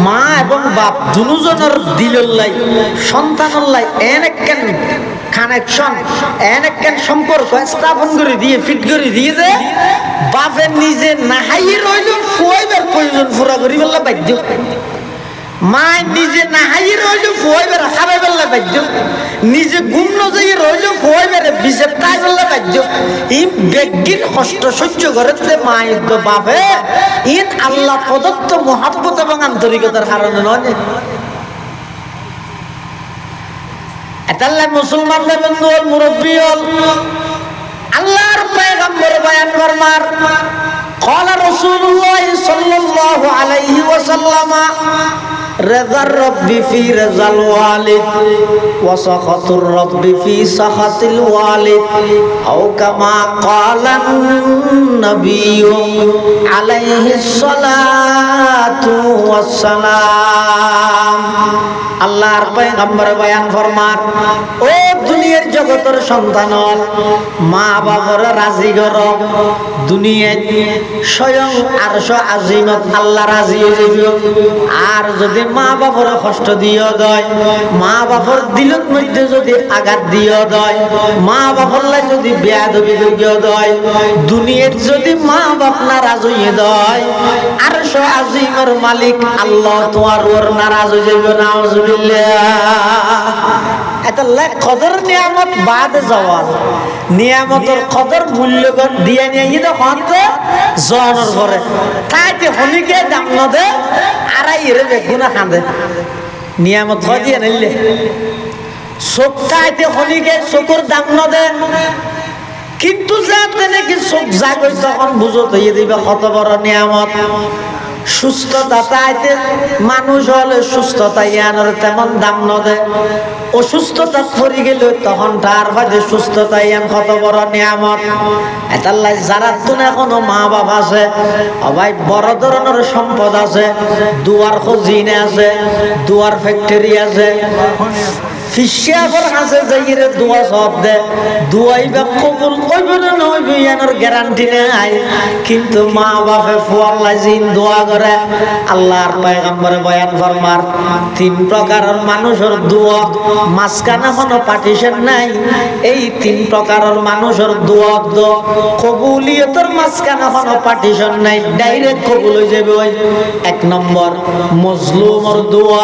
মা এবং বাপ দুজনের দিলের লাই সন্তানের লাই এনেকেন কানেকশন এনেকেন সম্পর্ক স্থাপন করে দিয়ে ফিট করে দিয়ে দে বাপের নিজে নাহাই রইল ফুয়াইবার প্রয়োজন পুরা করিবার লাই বাধ্য। মা নিজে নাহাই রইল ফুয়াইবার খাবার বেলা বাধ্য। নিজে গুম নজাই রইল ফুয়াইবারে বিশেষ তাই বেলা বাধ্য। ই বেগিন কষ্ট সহ্য করতে মা ইদ বাপে ইন আল্লাহ প্রদত্ত মহব্বত এবং আন্তরিকতার কারণে নয়। এতাল্লাহ মুসলমানদের বন্ধু হল মুরব্বী হল আল্লাহর পয়গম্বর বয়ান ফরমার قال رسول الله صلى الله عليه وسلم رضا الرب في رضا الوالد وسخط الرب في سخط الوالد أو كما قال النبي عليه الصلاة والسلام। আল্লাহর পয়গম্বর বয়ান ফরমান ও দুনিয়ার জগতের সন্তান মা বাবার রাজি করো। দুনিয়ায় স্বয়ং আরশ আজিমত আল্লাহ রাজি হয়ে যাবে। আর যদি মা বাবার কষ্ট দিও দয়, মা বাবার দিলের মধ্যে যদি আঘাত দিও দয়, মা বাবার লাই যদি বেয়াদবি দিও দয়, দুনিয়ার যদি মা বাপ নারাজ হয়ে দয় আরশ আজিমের মালিক আল্লাহ তোমার ওর নারাজ হয়ে যাবে। নাউজুবিল্লাহ। এটা লেখ কদর নিয়ামত বাদ যাওয়ার নিয়ামতের কদর মূল্যবান দিয়ে নিয়ে ইদা হতে জনের ঘরে তাইতে হনিকে দাম ন দে আড়াই এর বেগুনা খাঁদে নিয়ামত হয় দিয়ে নিলে চোখ তাইতে হনিকে চোখের দাম ন দে কিন্তু যাতে নাকি চোখ জাগই তখন বুঝো হয়ে দিবে কত বড় নিয়ামত। সুস্থতা তাইতে মানুষ হলে সুস্থতা ইয়ানোর তেমন দাম ন দে। অসুস্থতা পড়ে গেল তখন তার হয়তো সুস্থতা ইয়ান কত বড় নিয়ামত। এটাল্লাই যারা তুন এখনো মা বাবা আছে ভাই বড় ধরনের সম্পদ আছে, দুয়ার খজিনে আছে, দুয়ার ফ্যাক্টরি আছে, ফিশিয়াফর আছে যাইরে দোয়া সব দে দোয়াইবা কবুল কইবে না হইবে ইয়ানোর গ্যারান্টি নাই। কিন্তু মা বাপে ফুয়াল্লা জিন দোয়া করে আল্লাহর পয়গম্বরে বয়ান ফরমার তিন প্রকারের মানুষের দোয়া মাঝখানে কোনো পার্টিশন নাই। এই তিন প্রকারের মানুষের দোয়া কবুলিয়তের মাঝখানে কোনো পার্টিশন নাই, ডাইরেক্ট কবুল হয়ে যাবে। ওই এক নম্বর মজলুমের দোয়া,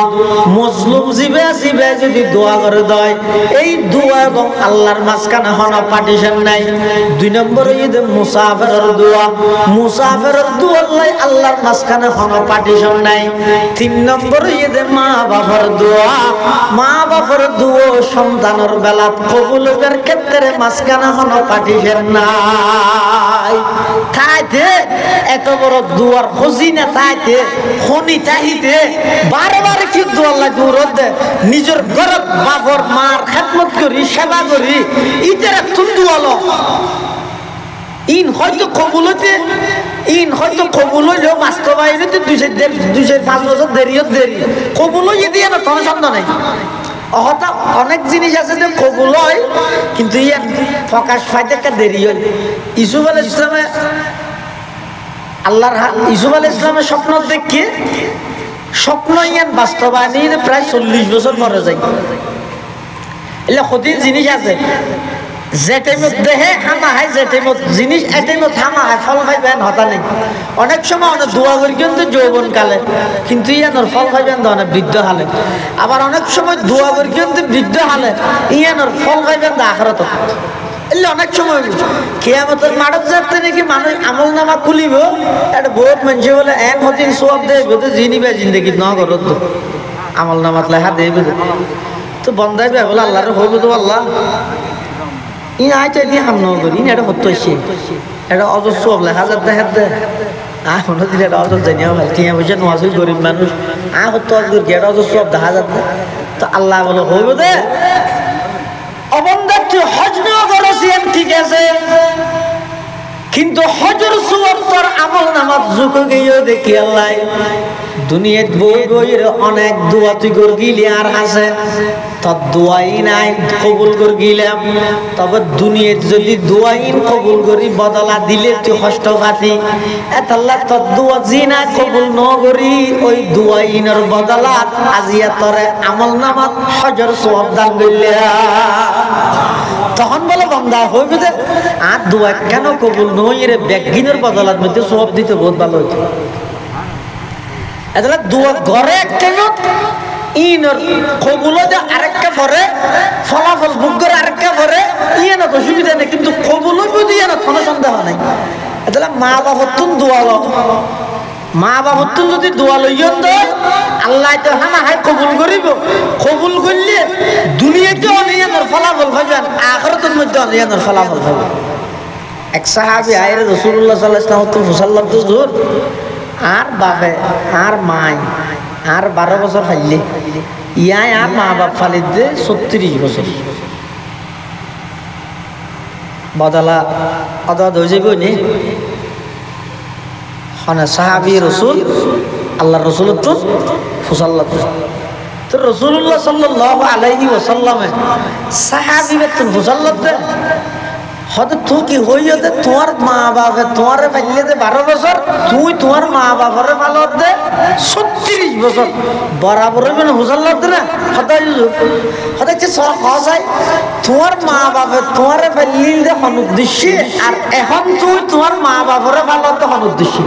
মজলুম জিবে জিবে যদি দোয়া করে দেয় এই দোয়া এবং আল্লাহর মাঝখানে কোনো পার্টিশন নাই। দুই নম্বর ঈদ মুসাফিরের দোয়া, মুসাফিরের দোয়া আল্লাহর মাঝখানে কোনো পার্টিশন নাই। তিন নম্বর ঈদ মা বাবার দোয়া, মা বাবার দোয়া সন্তানের বেলা কবুলের ক্ষেত্রে মাঝখানে কোনো পার্টিশন নাই। তাইতে এত বড় দোয়ার খজিনা তাইতে খনি তাইতে বারবার কি দোয়া আল্লাহ দূরত দে নিজের ঘরত বাবর মার খেদমত করি সেবা করি ইতারা তুম দুয়ালো ইন হয়তো কবুল হইলেও বাস্তবায়নে তো 2-5 বছর দেরি কবুল হয়ে দিয়ে না কোনো সন্দেহ নাই অহতা অনেক জিনিস আছে যে কবুল হয় কিন্তু ইয়ার প্রকাশ পাইতে একটা দেরি হয় ইউসুফ আলাইহিস ইসলামে আল্লাহর ইউসুফ আলাইহিস ইসলামের স্বপ্ন দেখিয়ে স্বপ্ন ইয়ান বাস্তবায়নে প্রায় 40 বছর পরে যায় এলে কঠিন জিনিস আছে যে টাইমত দেহে হামা হয় যে টাইমত জিনিস এ টাইমত হামা হয় ফল পাইবেন হতা নেই অনেক সময় অনেক দোয়া করি কিন্তু যৌবন কালে কিন্তু ইয়ানোর ফল পাইবেন অনেক বৃদ্ধ হালে আবার অনেক সময় দোয়া করি কিন্তু বৃদ্ধ হালে ইয়ানোর ফল পাইবেন আখরাত এলে অনেক সময় কিয়ামতের মাঠত যাতে নাকি মানুষ আমল নামা খুলিব একটা বহুত মানুষ বলে এন হতিন সব দেব তো জিনিবে জিন্দগি ন করত আমল নামাত লেখা দেব তো বন্ধাইবে বলে আল্লাহর হইব তো আল্লাহ ই আইটা দিয়ে হাম নগরি ইন এটা হতো এসে এটা অজস্র হাজার দেখা দে কোনো দিন এটা অজস্র জানিও ভাই টিয়া পয়সা নোয়াছিল গরিব মানুষ হতো অজস্র এটা অজস্র দেখা যাবে তো আল্লাহ বলে হইব দে অবন্ধার তুই হজ নেওয়া করেছেন ঠিক আছে কিন্তু হজর সুবর তোর আমল নামাজ যুগ গিয়েও দেখি আল্লাহ দুনিয়াত বইয়ের অনেক দোয়া তুই করে গিলি আর আছে তোর দোয়াই নাই কবুল করে গিলাম তবে দুনিয়াত যদি দোয়াইন কবুল করি বদলা দিলে তুই কষ্ট পাতি এতাল্লাহ তোর দোয়া জি না কবুল ন করি ওই দোয়াইনের বদলা আজিয়া তোরে আমল নামাজ হজর সওয়াব দান করলে তখন বলে বান্দা হইবে যে আর দোয়া কেন কবুল নই রে ব্যাগিনের বদলার মধ্যে সওয়াব দিতে বহুত ভালো হইতো এতলা দোয়া ঘরে কেন ইনর কবুল যে আরেকটা পরে ফলাফল বুক করে আরেকটা পরে ইয়ে না তো সুবিধা নেই কিন্তু কবুল বুঝি না কোনো সন্দেহ নাই এতলা মা বাবতুন দোয়া লো মা বাবতুন যদি দোয়া লইয়ন দে আল্লাহ তো হানা হাই কবুল করিব কবুল করলে দুনিয়াতে অনিয়ানোর ফলাফল পাবেন আখিরাতের মধ্যে অনিয়ানোর ফলাফল পাবেন এক সাহাবী আইরে রাসূলুল্লাহ সাল্লাল্লাহু আলাইহি ওয়াসাল্লাম তো জোর আর বাপে আর মাই আর 12 বছর ফাইলে ইয়াই আর মা বাপ ফালিত দে 36 বছর বদলা অদাদ হয়ে যাবে নি হনা সাহাবী রাসূল আল্লাহর রাসূল তো ফুসাল্লাত তো রাসূলুল্লাহ সাল্লাল্লাহু আলাইহি ওয়াসাল্লামে সাহাবীকে তো ফুসাল্লাত দে হয়তো তুই কি হইয়া দে তোমার মা বাপে তোমার পাইলে দে 12 বছর তুই তোমার মা বাবার ভালো দে 36 বছর বরাবর মানে হুসাল্লাত দে না হয়তো যে সব হয় তোমার মা বাপে তোমার পাইলে দে অনুদ্দেশ্যে আর এখন তুই তোমার মা বাবার ভালো দে অনুদ্দেশ্যে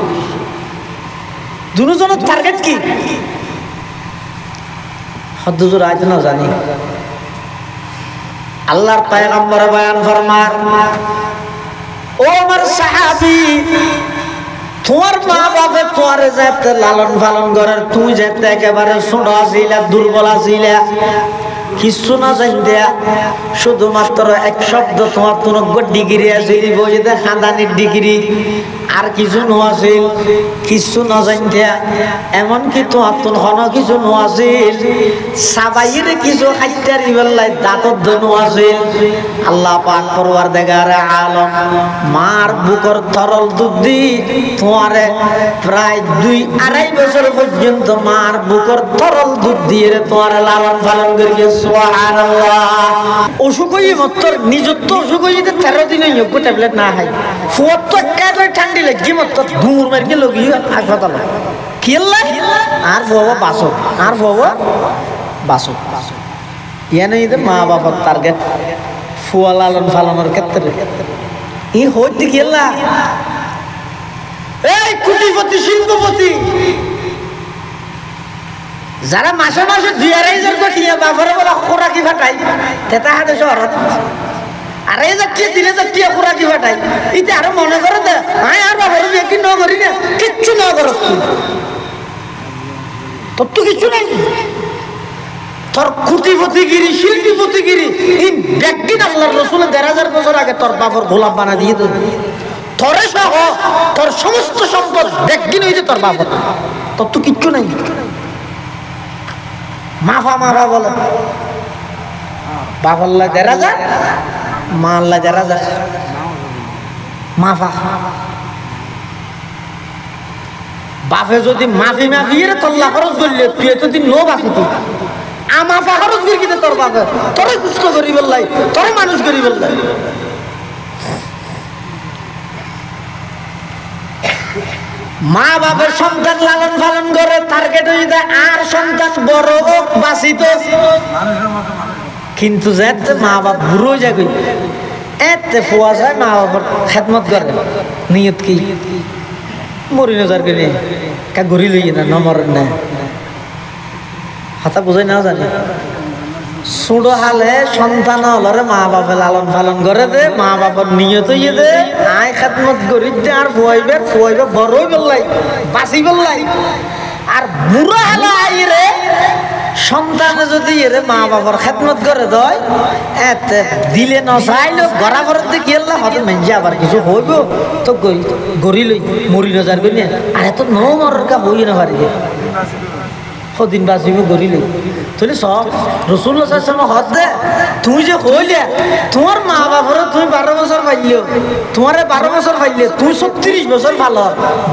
দুজনের টার্গেট কি হদ্দুজুর আজ না জানি আল্লাহর পয়গম্বর বয়ান ফরমান ও আমার সাহাবী তোমার মা বাবা তোমার যাতে লালন পালন করার তুই যাতে একেবারে ছোট আছিলা দুর্বল আছিলা কিছু না জানতে শুধুমাত্র এক শব্দ তোমার তুনজ্ঞ ডিগ্রি আছে বইতে খানদানির ডিগ্রি আর কিছু নোয়াছিল কিছু না জানতে এমনকি তোমার তুন কিছু নোয়াছিল সাবাইরে কিছু খাইতারি বেলায় দাঁতর ধনু আছিল আল্লাহ পাক পরওয়ারদিগার আলম মার বুকর তরল দুধ দি তোমারে প্রায় 2-2.5 বছর পর্যন্ত মার বুকর তরল দুধ দিয়ে তোমারে লালন পালন করিয়ে সুবহানাল্লাহ অসুখ হই মতর নিজত্ব অসুখ হইতে 13 দিন যোগ্য ট্যাবলেট না খাই ফুয়ার তো একেবারে ঠান্ডি লাগি মত ধুমুর মারকে লগি হাসপাতাল খেললা আর বাবা বাসো আর বাবা বাসো ইয়ানে ইদে মা বাবার টার্গেট ফুয়া লালন পালনের ক্ষেত্রে ই হইতে খেললা এই কোটিপতি শিল্পপতি যারা মাসে মাসে 2-2.5 কোটি বাবারে বলা খোরাকি ফাটাই তেতা হাতে শহরত 2,500 3,000 খোরাকি ফাটাই ইতে আরো মনে করে দে আয় আর বাবারে বিয়ে কি ন করি না কিচ্ছু না করস তোর তো কিছু নাই তোর কোটিপতিগিরি শিল্পপতিগিরি এই ব্যক্তিন আল্লাহর রাসূলের 1,500 বছর আগে তোর বাবার গোলাম বানা দিয়ে দিল তোরে সহ তোর সমস্ত সম্পদ ব্যক্তিন হইছে তোর বাবার তোর তো কিচ্ছু নাই মাফা মাফা বলে বাপ আল্লাহ দেড় হাজার মা আল্লাহ দেড় হাজার মাফা বাপে যদি মাফি মাফি এর তল্লা খরচ করলে তুই এতদিন লোভ আছে তুই আমাফা খরচ করি কিন্তু তোর বাপে তোরে সুস্থ করি বললাই তোরে মানুষ করি বললাই মা বাপের সন্তান লালন পালন করে টার্গেট হয়ে যায় আর সন্তান বড় হোক বাঁচিত কিন্তু যেতে মা বাপ বুড়ো যাবে এতে পোয়া যায় মা বাবার খেদমত করে নিয়ত কি মরি নজার করে কা ঘুরি লই না নমর না হাতা বুঝাই না জানি ছোট হালে সন্তান হলরে মা বাপে লালন পালন করে দে মা বাবার নিয়ত হইয়ে দে আয় খেদমত করি দে আর ফুয়াইবে বড়ই বললাই বাঁচি বললাই আর বুড়ো হালে আই রে সন্তানে যদি এরে মা বাবার খেদমত করে দেয় এতে দিলে ন চাইলো গড়া ঘরের দিকে গেলে হয়তো মেঞ্জে আবার কিছু হইব তো গড়ি লই মরি নজার করি আর এত ন মরার কা হই না পারি সদিন বাঁচিব গড়ি লই তুই সব রসুল্লাহ হদ দে তুই যে কইলে তোমার মা বাবার তুমি 12 বছর পাইলিও তোমার 12 বছর পাইলে তুই 36 বছর ভালো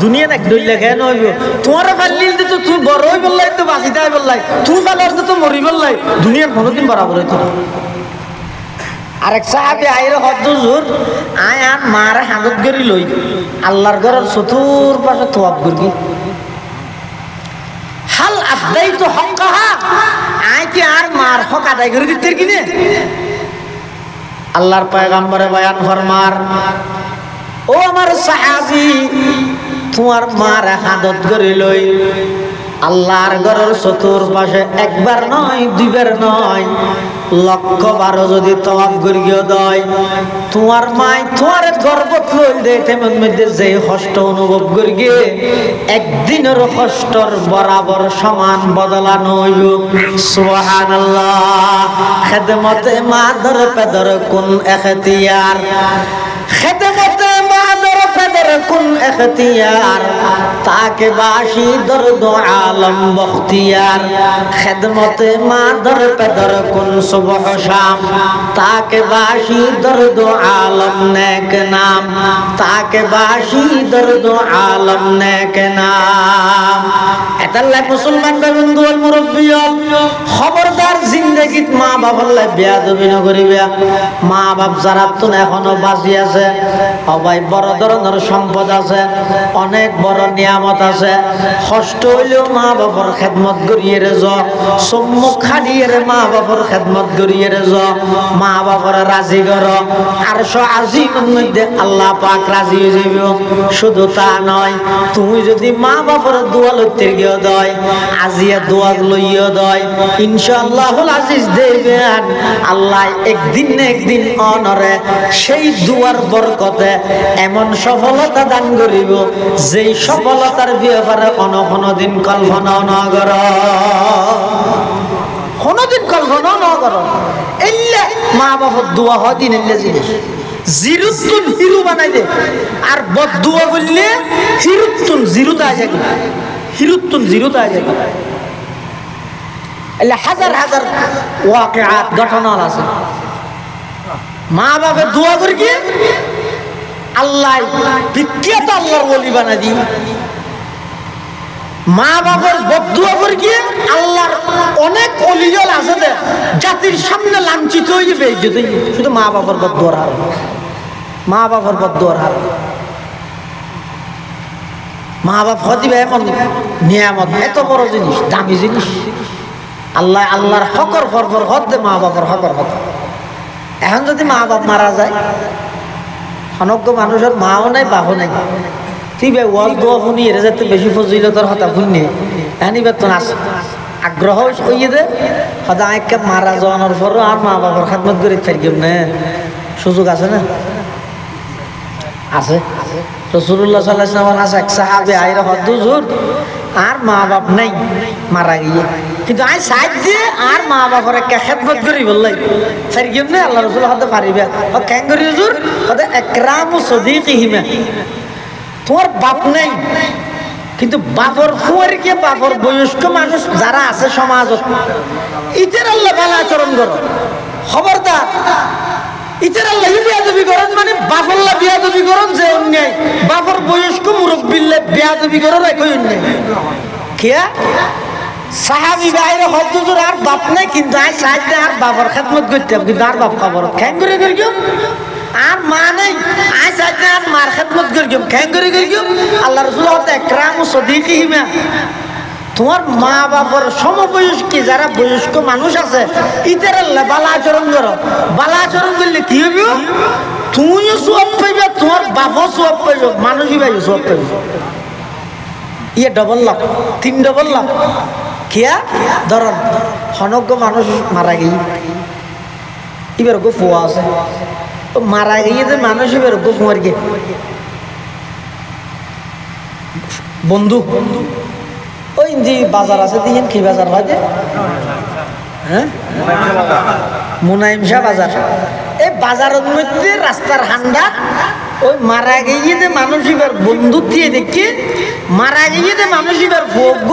দুনিয়া না দইলে কেন হইব তোমার পাইলি তো তুই বড় হই বললাই তো বাঁচিতে আই বললাই তুই ভালো তো মরি বললাই দুনিয়ার কোনোদিন বরাবর হইতো আরেক সাহাবী আইরে হদ হুজুর আয় আর মার হাজত করি লই আল্লাহর ঘরের চতুর পাশে তোয়াব করি হাল আদাই তো হকাহা আয় কি আর মার হক আদায় করে দিতে কিনে আল্লাহর পয়গম্বরে বয়ান ফরমার ও আমার সাহাবী তোমার মার হাদত করে লই আল্লাহর ঘরের চতুর্পাশে একবার নয় দুইবার নয় 100 যদি তওয়াব করিও দেয় তোমার মাই তোমার গর্বত লই দে তেমন মধ্যে যে কষ্ট অনুভব করিগে একদিনের কষ্টর বরাবর সমান বদলানো হইব সুবহানাল্লাহ খেদমতে মাদর পেদর কোন এখতিয়ার খেদমতে মাদর পেদর কোন এখতিয়ার তাকে বাসি দর্দ আলম বখতিয়ার খেদমতে মাদর পেদর কোন সুবহ শাম তাকে বাসি দর্দ আলম নেক নাম তাকে বাসি দর্দ আলম নেক নাম এতাল্লাহ মুসলমান বন্ধু আর মুরব্বী খবরদার জিন্দেগীত মা বাবার লাই বেয়াদবি নকরিবে মা বাপ যারা তো এখনো বাঁচি আছে সবাই বড় ধরনের সম্পদ আছে অনেক বড় নিয়ামত আছে কষ্ট হইলেও মা বাবার খেদমত করিয়ে রে সম্মুখ খাড়িয়ে রে মা বাবার খেদমত করিয়ে রে মা বাবার রাজি কর আর আজিমের মধ্যে আল্লাহ পাক রাজি হয়ে যাবে শুধু তা নয় তুমি যদি মা বাবার দোয়া লইতে গিয়ে দয় আজিয়া দোয়া লইয়া দয় ইনশাআল্লাহুল আজিজ দেবেন আল্লাহ একদিন না একদিন অনরে সেই দুয়ার বরকতে এমন সফলতা দান করিব যেই সফলতার ব্যাপারে কোনদিন কল্পনা না কর কোনদিন কল্পনা না কর এল্লা মা বাবার দোয়া হয় দিন এল্লা জিনিস জিরুতুন হিরু বানাই দে আর বদদুয়া বললে হিরুতুন জিরুতা আয় যাবে হিরুতুন জিরুতা আয় যাবে এল্লা হাজার হাজার ওয়াকিআত ঘটনা আছে মা বাবার দোয়া করি কি আল্লাহ বিখ্যাত আল্লাহর ওলি বানাই দি মা বাবার বদদুয়া করি কি আল্লাহর অনেক ওলিয়ল আছে দে জাতির সামনে লাঞ্ছিত হয়ে যাবে যদি শুধু মা বাবার বদদুয়ার হার মা বাবার বদদুয়ার হার মা বাপ হদিবে এখন নিয়ামত এত বড় জিনিস দামি জিনিস আল্লাহ আল্লাহর হকর ফরফর হদ দে মা বাবার হকর হদ এখন যদি মা বাপ মারা যায় অনজ্ঞ মানুষের মাও নাই বাপও নাই ঠিক আছে ওয়াল দোয়া শুনি এর যাতে বেশি ফজিলতর হতা শুনি এনিবার তো নাচ আগ্রহ হইয়ে দে হয়তো আঁকে মারা যাওয়ানোর পরও আর মা বাবার খেদমত করে থাকবেন না সুযোগ আছে না আছে রাসূলুল্লাহ সাল্লাল্লাহু আলাইহি ওয়াসাল্লাম আছে এক সাহাবী আইরা হদ হুজুর আর মা বাপ নাই মারা গিয়ে কিন্তু আই সাইড দিয়ে আর মা বাবার একটা খেদমত করি বললাই থাকবেন না আল্লাহ রাসূল হতে পারিবে ও কেন করি হুজুর হতে একরামু সদীকিহিমা তোমার বাপ নাই কিন্তু বাপর ফুয়ার গিয়ে বাপর বয়স্ক মানুষ যারা আছে সমাজত ইতের আল্লাহ ভালো আচরণ করো খবরদার ইতের আল্লাহ বিয়াদবি করেন মানে বাপল্লা বিয়াদবি করেন যে অন্যায় বাপর বয়স্ক মুরব্বিল্লে বিয়াদবি করো একই অন্যায় কিয়া সাহাবি বাইরে হদ্দুর আর বাপ নাই কিন্তু আজ সাহায্যে আর বাবার খেদমত করতে কিন্তু আর বাপ খবর খ্যাং করে করি আর মা নেই আজ সাহায্যে আর মার খেদমত করি খ্যাং করে করি আল্লাহ রসুল একরাম ও সদিকি হিমা তোমার মা বাবার সমবয়স্ক যারা বয়স্ক মানুষ আছে ইতার আল্লাহ বালা আচরণ করো বালা আচরণ করলে কি হবে তুমিও সওয়াব পাইবে তোমার বাপও সওয়াব পাইবে মানুষই পাইবে সওয়াব পাইবে ইয়ে ডবল লাভ 3 ডবল লাভ কিয়া ধরন হনজ্ঞ মানুষ মারা গিয়ে এবার গো ফুয়া আছে মারা গিয়ে যে মানুষ এবার গো ফুয়ার গিয়ে বন্ধু ওই যে বাজার আছে দিন কি বাজার হয় যে হ্যাঁ মুনাইম শাহ বাজার এই বাজারের মধ্যে রাস্তার হান্ডা ওই মারা গিয়ে যে মানুষ এবার বন্ধু দিয়ে দেখি মারা গিয়ে যে মানুষ এবার ভোগ্য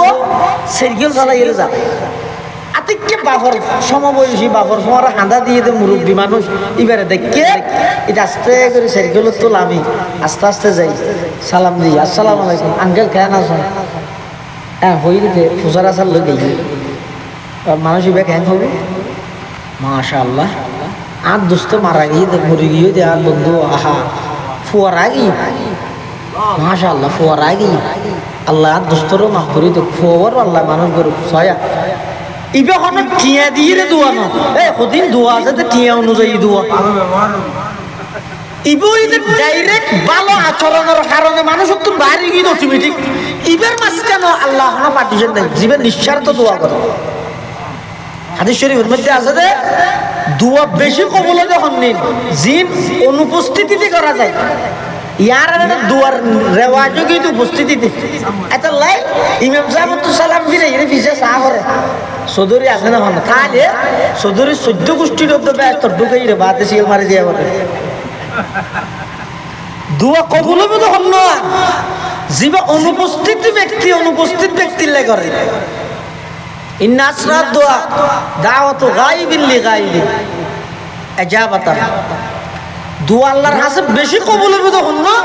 সাইকেল চালাই গেলে যা আতিককে বাফর সমবয়সী বাফর সময় হাঁদা দিয়ে যে মুরব্বী মানুষ এবারে দেখে এটা আস্তে করে সাইকেল তোলা আমি আস্তে আস্তে যাই সালাম দিই আসসালামু আলাইকুম আঙ্কেল কেন আছেন হ্যাঁ হয়ে গেছে ফুসার আসার লোক গিয়ে মানুষ এবার কেন হবে মাশাআল্লাহ আর দোস্ত মারা গিয়ে মরে গিয়ে দে আর বন্ধু আহা ফুয়ার আগে মাশাআল্লাহ ফুয়ার আগে আল্লাহ আর দোস্তরও মাফ করি তো ফুয়ার আল্লাহ মানুষ করুক ছয়া ইবে কোনো টিয়া দিয়ে রে দোয়া না এ কদিন দোয়া আছে তো টিয়া অনুযায়ী দোয়া ইবই ডাইরেক্ট ভালো আচরণের কারণে মানুষ তো বাইরে গিয়ে অটোমেটিক ইবের মাঝখানে আল্লাহ না পাঠিয়েছেন নাই জীবের নিঃস্বার্থ দোয়া করে হাদিস শরীফের মধ্যে আছে যে দোয়া বেশি কবুল যখন নিন জিন অনুপস্থিতিতে করা যায় ইয়ার দোয়ার রেওয়াজও কিন্তু উপস্থিতিতে এত লাই ইমাম সাহেব তো সালাম ফিরে এর পিছে চা করে চৌধুরী আছে না ভালো তাহলে চৌধুরী 14 গোষ্ঠীর মধ্যে ব্যস্ত ঢুকাই রে বাতে সিল মারি দিয়ে বলে দোয়া কবুল হবে তখন না জীবা অনুপস্থিত ব্যক্তির লাই করে ইন্না আসরাত দোয়া দাওয়াতু গায়বিন লিগায়বি ইজাবাতান দোয়া আল্লাহর কাছে বেশি কবুল হবে তখন না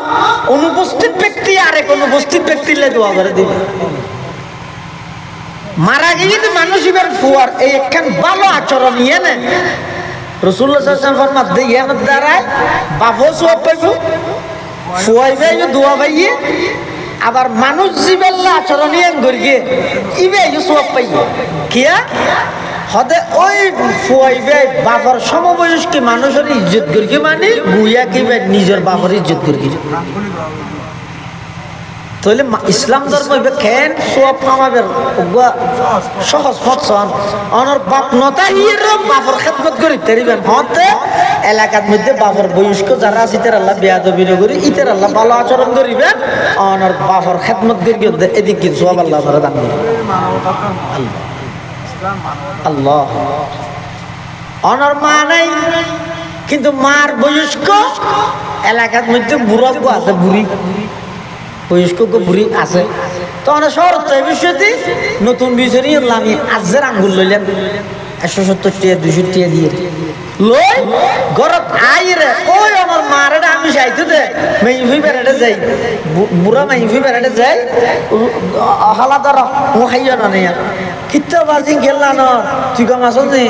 অনুপস্থিত ব্যক্তি আরেক অনুপস্থিত ব্যক্তির লাই দোয়া করে দিবে মারা গিয়ে মানুষ এবার ফুয়ার এই একখান ভালো আচরণ ইয়ে না রাসূলুল্লাহ সাল্লাল্লাহু আলাইহি ওয়াসাল্লাম ফরমাতে ইয়ার দ্বারা বাপও সওয়াব পাইবো ফুয়াইবে দোয়া পাইয়ে আবার মানুষ জীবল্লা আচরণ ইয়ে করিয়ে ইবে সওয়াব পাইয়ে কিয়া হদে ওই ফুয়াইবে বাপর সমবয়স্ক মানুষের ইজ্জত করিয়ে মানে গুইয়া কিবে নিজের বাপর ইজ্জত করিয়ে তাহলে ইসলাম ধর্ম কেন সওয়াব কামাবে সহজ ফসন অনর বাপ নতা হির বাপর খেদমত করি তেরিবেন হতে এলাকার মধ্যে বাপর বয়স্ক যারা আছে ইতার আল্লাহ বেয়াদবি করি ইতার আল্লাহ ভালো আচরণ করিবেন অনর বাপর খেদমত করি এদিক কি সওয়াব আল্লাহ ধরে দান করবে আল্লাহ অনর মা নাই কিন্তু মার বয়স্ক এলাকার মধ্যে বুড়ো আছে বুড়ি বয়স্ক বুড়ি আছে তো অনেক শরত বিষয়টি নতুন বিষয় আমি আজের আঙ্গুল লইলেন 170 টাকা 200 টাকা দিয়ে লই ঘরত আইরে ওই আমার মারে আমি যাইতে দে মেইফি বেড়াতে যাই বুড়া মেইফি বেড়াতে যাই হালা ধর ও খাইয়া না নেই কিত্তা বাজি গেল না তুই কম আসল নি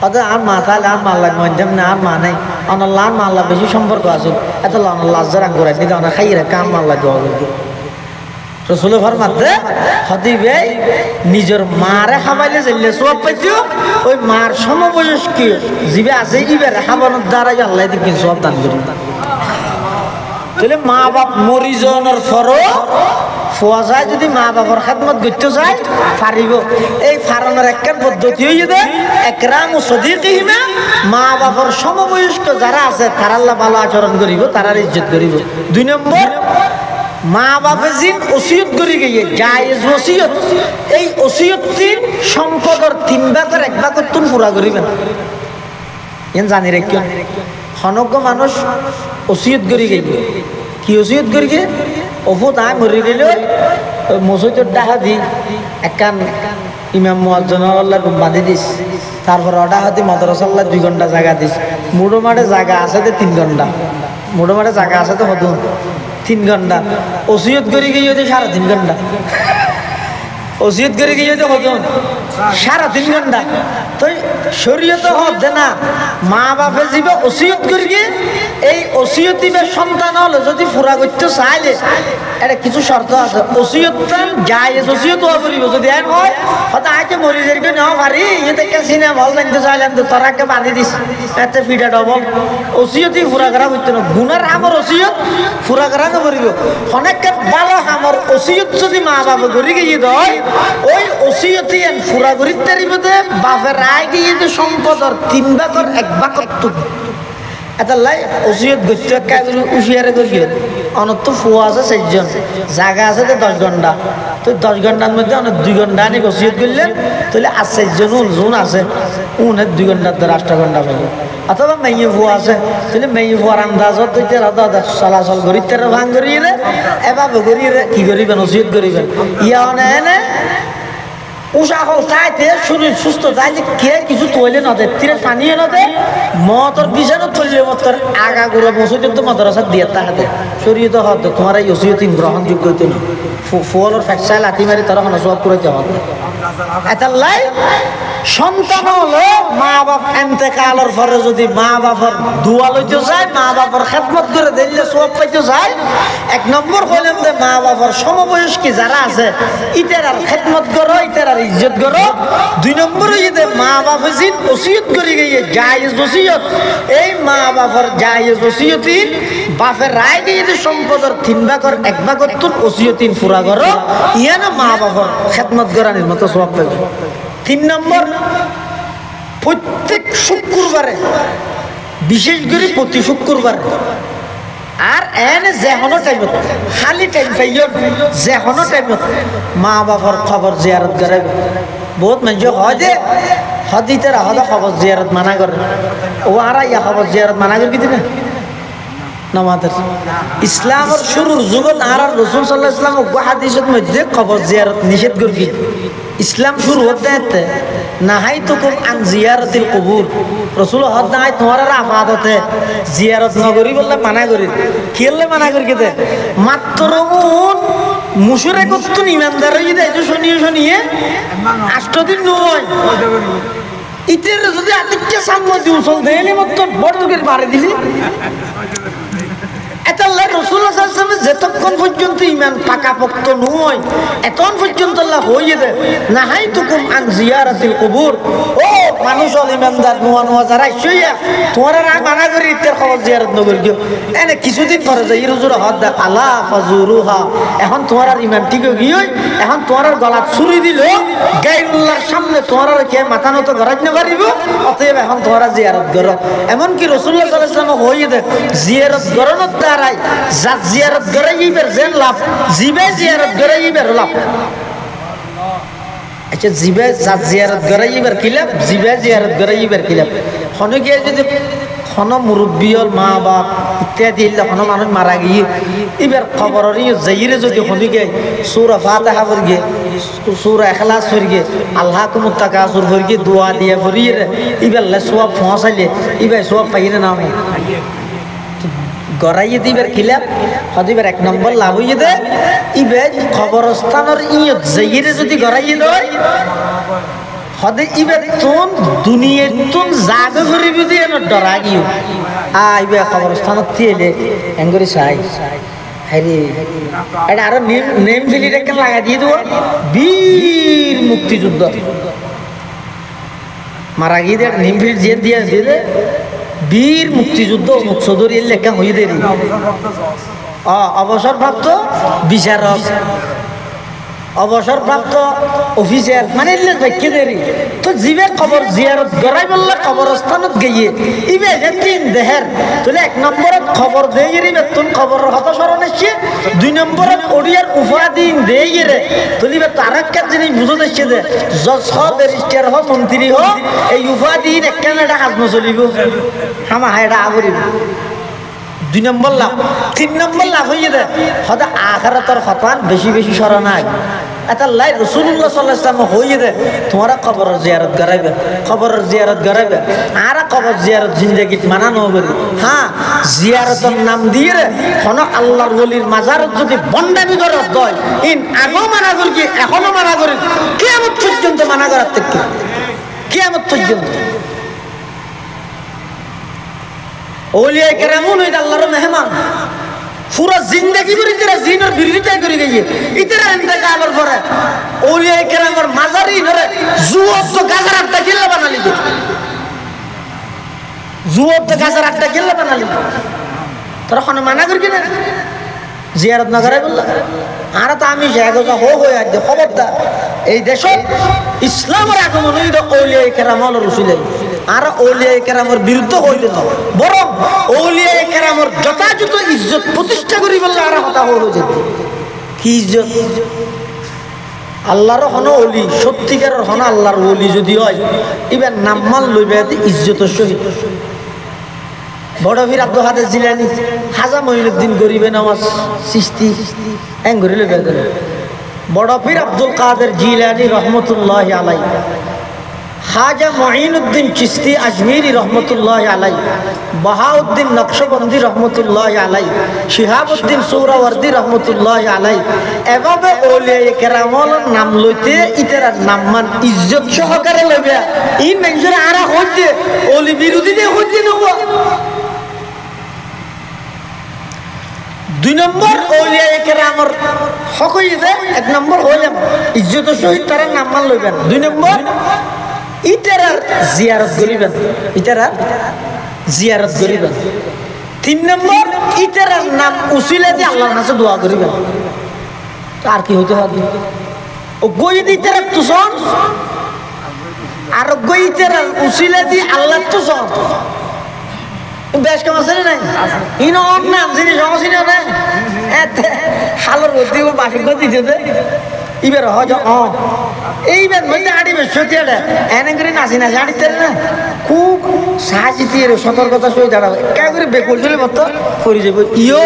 আদা আর মা তাহলে আর মাল্লা মধ্যম না আর মা নাই আমার লাল মাল্লা বেশি সম্পর্ক আছে এত লাজার আঙ্গুর আছে না খাইয়ে কাম মাল্লা দেওয়া করবে রসুল ফরমাতে হদিবে নিজের মারে খাবাইলে যাইলে সওয়াব পাইছো ওই মার সমবয়স্ক জিবে আছে ইবে খাবানোর দ্বারা আল্লাহ দিকে সওয়াব দান করি তাহলে মা বাপ মরি যাওয়ার পরও ফুয়া যায় যদি মা বাবার খেদমত করতে চায় পারিব এই ফারণের একটা পদ্ধতি হয়ে যাবে একরাম ও সদিকিহিমা মা বাবার সমবয়স্ক যারা আছে তারা আল্লাহ ভালো আচরণ করিব তারার ইজ্জত করিব 2 নম্বর মা বাপে জিন ওসিয়ত করি গিয়ে জায়েজ ওসিয়ত এই ওসিয়ত তিন সম্পদের 3 ভাগের 1 ভাগ তুন পুরা করিবেন জানি রেখে হনজ্ঞ মানুষ ওসিয়ত করি গিয়ে কি ওসিয়ত করি গে অফু তাই মরি গেল মসজিদের ডাহা দি একখান ইমাম মুয়াজ্জিনের রুম বাঁধি দিস তারপর ওটা হাতি মাদ্রাসাল্লাহ 2 ঘন্টা জায়গা দিস মুড়ো মাঠে জায়গা আছে 3 ঘন্টা মুড়ো মাঠে জায়গা আছে তো হতো 3 ঘন্টা ওসিয়ত করি গিয়ে 3.5 ঘন্টা ওসিয়ত করে গিয়ে তো হতো 3.5 ঘন্টা তো শরীয়ত হতে না মা বাপে যাবে ওসিয়ত করে গিয়ে এই ওসিয়তিবে সন্তান হলে যদি পুরা করতে চাইলে এটা কিছু শর্ত আছে ওসিয়তটান জায়েজ ওসিয়ত হওয়া পড়িব যদি এর হয় হয়তো আজকে মরিজেরকে নেওয়া পারি এটাকে সিনেমা হল জানতে চাইলাম তো তোরাকে বাঁধি দিস এতে ফিটা ডবল ওসিয়তই পুরা করা হইতো না গুনার আমার ওসিয়ত পুরা করা না পড়িব অনেকটা ভালো আমার ওসিয়ত যদি মা বাবা করে গিয়ে দেয় ওই ওসিয়তি এন পুরা করিতে পারিবতে বাপের রায় গিয়ে যে সম্পদর 3 ভাগের 1 ভাগ করতো এটা লাই ওসিয়ত গচ্ছ কাগজ উশিয়ারে করিয়ে অনত ফুয়া আছে 4 জন জায়গা আছে 10 ঘন্টা তো 10 ঘন্টার মধ্যে অনেক 2 ঘন্টা আনি ওসিয়ত করলেন তাহলে আর 4 জন জুন আছে উনের 2 ঘন্টার 8 ঘন্টা পাবে অথবা মেয়ে ফুয়া আছে তাহলে মেয়ে ফুয়ার আন্দাজত তো রাদা চলাচল করিতে ভাঙ করিয়ে এভাবে করিয়ে কি করিবেন ওসিয়ত করিবেন ইয়া অনে উষা হল চাইতে শরীর সুস্থ চাইতে কে কিছু তৈলে না দেয় তীরে পানিয়ে না দেয় মতর বিছানো তৈলে মতর আগা গুলো মসজিদের তো মাদ্রাসা দিয়ে তাহাতে শরীর তো হতো তোমার এই ওসিয়ত গ্রহণযোগ্য হইতো না ফুলের ফ্যাকচার লাঠি মারি তারা কোনো সব করাইতে হতো এটা লাই সন্তান হলো মা বাপ এন্তেকালের পরে যদি মা বাবার দোয়া লইতে যায় মা বাবার খেদমত করে দিলে সব পাইতে যায় 1 নম্বর হইলেন যে মা বাবার সমবয়স্কী যারা আছে ইটার আর খেদমত করো ইটার আর ইজ্জত করো 2 নম্বর হইতে মা বাবা জিন ওসিয়ত করে গিয়ে জায়েজ ওসিয়ত এই মা বাবার জায়েজ ওসিয়তিন বাপের রায় গিয়ে যে সম্পদের 3 ভাগের 1 ভাগ তুন ওসিয়তিন পুরা করো ইয়ানা মা বাবার খেদমত করার মতো সব পাইবে 3 নম্বর প্রত্যেক শুক্রবারে বিশেষ করে প্রতি শুক্রবার আর এনে যেহনো টাইম খালি টাইম পাইও যেহনো টাইম মা বাবার খবর জিয়ারত করে বহুত মানুষ হয় যে হদিতে হদা খবর জিয়ারত মানা করে ও আর ইয়া খবর জিয়ারত মানা করে কি না নামাজের ইসলামের শুরুর যুগত আর রাসূল সাল্লাল্লাহু আলাইহি ওয়াসাল্লাম হাদিসের মধ্যে কবর জিয়ারত নিষেধ করি ইসলাম শুরু হতে নাহাইতুকুম আন জিয়ারাতিল কুবুর রাসূল হদায় তোমার আফাদতে জিয়ারত নগরী বললে মানা করি কেলে মানা করি কেতে মাত্র মুশরিকতুন ইমানদার হই দে যে শুনিয়ে 8 দিন নয় ইতের যদি আতিকে সামনে দিউছল দেইলে মত বড় করে মারি দিলি আল্লাহ রাসূলুল্লাহ সাল্লাল্লাহু আলাইহি ওয়াসাল্লাম যতক্ষণ পর্যন্ত ঈমান পাকাপোক্ত নয় এতক্ষণ পর্যন্ত আল্লাহ হইয়ে দে নাহাইতুকুম আন জিয়ারাতিল কুবুর ও মানুষ হল ঈমানদার নোয়া যারা শুইয়া তোমরা মানা করি ইতের খবর জিয়ারত নগর গিয়ে এনে কিছুদিন পরে যাই রুজুর হদ আলা ফাজুরুহা এখন তোমার ঈমান ঠিক গিয়ে এখন তোমার গলা ছুরি দিল গায়রুল্লাহর সামনে তোমার কে মাথা নত গরাজ না পারিব অতএব এখন তোমরা জিয়ারত করো এমন কি রাসূলুল্লাহ সাল্লাল্লাহু আলাইহি ওয়াসাল্লাম হইয়ে দে জিয়ারত করনোর দ্বারাই জাত জিয়ারত করে ইবের যেন লাভ জিবে জিয়ারত করে ইবের লাভ আচ্ছা জিবে জাত জিয়ারত করে ইবের কি লাভ জিবে জিয়ারত করে ইবের কি লাভ হনকে যদি হন মুরব্বিয়র মা বাপ ইত্যাদি হন মানুষ মারা গিয়ে ইবের খবরের যাইরে যদি হনকে সূরা ফাতিহা পড়গে সূরা ইখলাস পড়গে আল্লাহ কুমুত তাকাসুর পড়গে দোয়া দিয়ে পড়িয়ে ইবের লে সওয়াব পৌঁছাইলে ইবে সওয়াব পাইনে না গড়াইয়ে দিবার খিলাফ হদিবার 1 নম্বর লাভ হইয়ে দে ইবে খবরস্থানের ইয়ত যাইরে যদি গড়াইয়ে দেয় হদে ইবে তুন দুনিয়া তুন জাগে করিব দিয়ে ন ডরা গিয়ে ইবে খবরস্থানত থিয়েলে এঙ্গরি চাই হাইরে এটা আরো নেম ফিলি রেখে লাগা দিয়ে দেব বীর মুক্তিযুদ্ধ মারা গিয়ে দেখ নেম ফিলি যে দিয়ে দিয়ে বীর মুক্তিযুদ্ধ মুক্সদর এর লেখা হয়ে দেরি অবসরপ্রাপ্ত বিচারক অবসরপ্রাপ্ত অফিসার মানে কে দেরি তো জিবে খবর জিয়ারত গড়াই বললে কবরস্থানত গিয়ে ইবে যে 3 দেহের তাহলে 1 নম্বরত খবর দেই রে বেতন খবর হত স্মরণ এসে 2 নম্বরত ওড়িয়ার উপাধি দেই রে তুলিবে তারাক্কার জিনিস বুঝো দেছে যে জজ হ ব্যারিস্টার হ মন্ত্রী হ এই উপাধি একখানে এটা হাজম চলিব হামা এটা আবরিব 2 নম্বর লাভ 3 নম্বর লাভ হয়ে যায় হয়তো আখিরাতের হতান বেশি বেশি স্মরণ আয় এটা লাই রাসূলুল্লাহ সাল্লাল্লাহু আলাইহি ওয়াসাল্লাম হয়ে যায় তোমরা কবর জিয়ারত করাইবে কবর জিয়ারত করাইবে আর কবর জিয়ারত জিন্দেগিত মানানো হবে হ্যাঁ জিয়ারতের নাম দিয়ে রে কোন আল্লাহর ওলির মাজারত যদি বন্ডামি করে দয় ইন আগো মানা করি কি এখনো মানা করি কিয়ামত পর্যন্ত মানা করার থেকে কিয়ামত পর্যন্ত ওলিয়া কেরামুন হইতে আল্লাহর মেহমান পুরো জিন্দেগি ভরে তেরা জিনের বিরোধিতা করে গিয়ে ইতরা ইন্তেকালের পরে ওলিয়া কেরামের মাজারি ধরে জুয়ত তো গাজার আটটা কিল্লা বানালি দে জুয়ত তো গাজার আটটা কিল্লা বানালি তোরা কোন মানা করবি না জিয়ারত না করে বললা আর তো আমি জায়গা হয়ে আছে খবরদার এই দেশে ইসলামের আগমন হইল ওলিয়া কেরাম হল রসুলাই আর ওলিয়া কেরামের বিরুদ্ধে হইল না বরং ওলিয়া কেরামের যথাযথ ইজ্জত প্রতিষ্ঠা করি বললে আর কথা হল যেত কি ইজ্জত আল্লাহর হন ওলি সত্যিকারের হন আল্লাহর ওলি যদি হয় এবার নাম্মাল লইবে ইজ্জতের সহিত বড় বীর আব্দুল কাদের জিলানী খাজা মঈনুদ্দিন গরিবে নওয়াজ চিশতি এং ঘুরে লইবে বড় পীর আব্দুল কাদের জিলানী রহমতুল্লাহি আলাইহি খাজা মঈনুদ্দিন চিশতি আজমিরি রহমতুল্লাহি আলাইহি বাহাউদ্দিন নকশবন্দি রহমতুল্লাহি আলাইহি শিহাবুদ্দিন সুহরাওয়ার্দী রহমতুল্লাহি আলাইহি এভাবে ওলিয়া কেরামল নাম লইতে ইতার নাম মান ইজ্জত সহকারে লইবে ই মানুষের আরা হইতে ওলি বিরোধী দিয়ে হইতে নব 2 নম্বর ওলিয়া কেরামর হক হই যে 1 নম্বর হইলাম ইজ্জতের সহিত তারা নাম মান লইবেন 2 নম্বর ইতারার জিয়ারত করিবেন ইতারার জিয়ারত করিবেন 3 নম্বর ইতারার নাম উসিলা দিয়ে আল্লাহর কাছে দোয়া করিবেন আর কি হইতে হবে ও গই ইতারার তুসন আর গই ইতারার উসিলা দিয়ে আল্লাহর তুসন বেশ কম আছে নাই ইনো নাম জিনিস সমস্যা না এতে হালর গতি ও বাসিক দিতে দে ইবার হজ এইবার মধ্যে আড়ি বেশি এনে করে নাচি নাচি আড়িতে না খুব সাহায্য সতর্কতা সহি দাঁড়াবে কে করে বেকুল চলে মতো করে যাবো ইও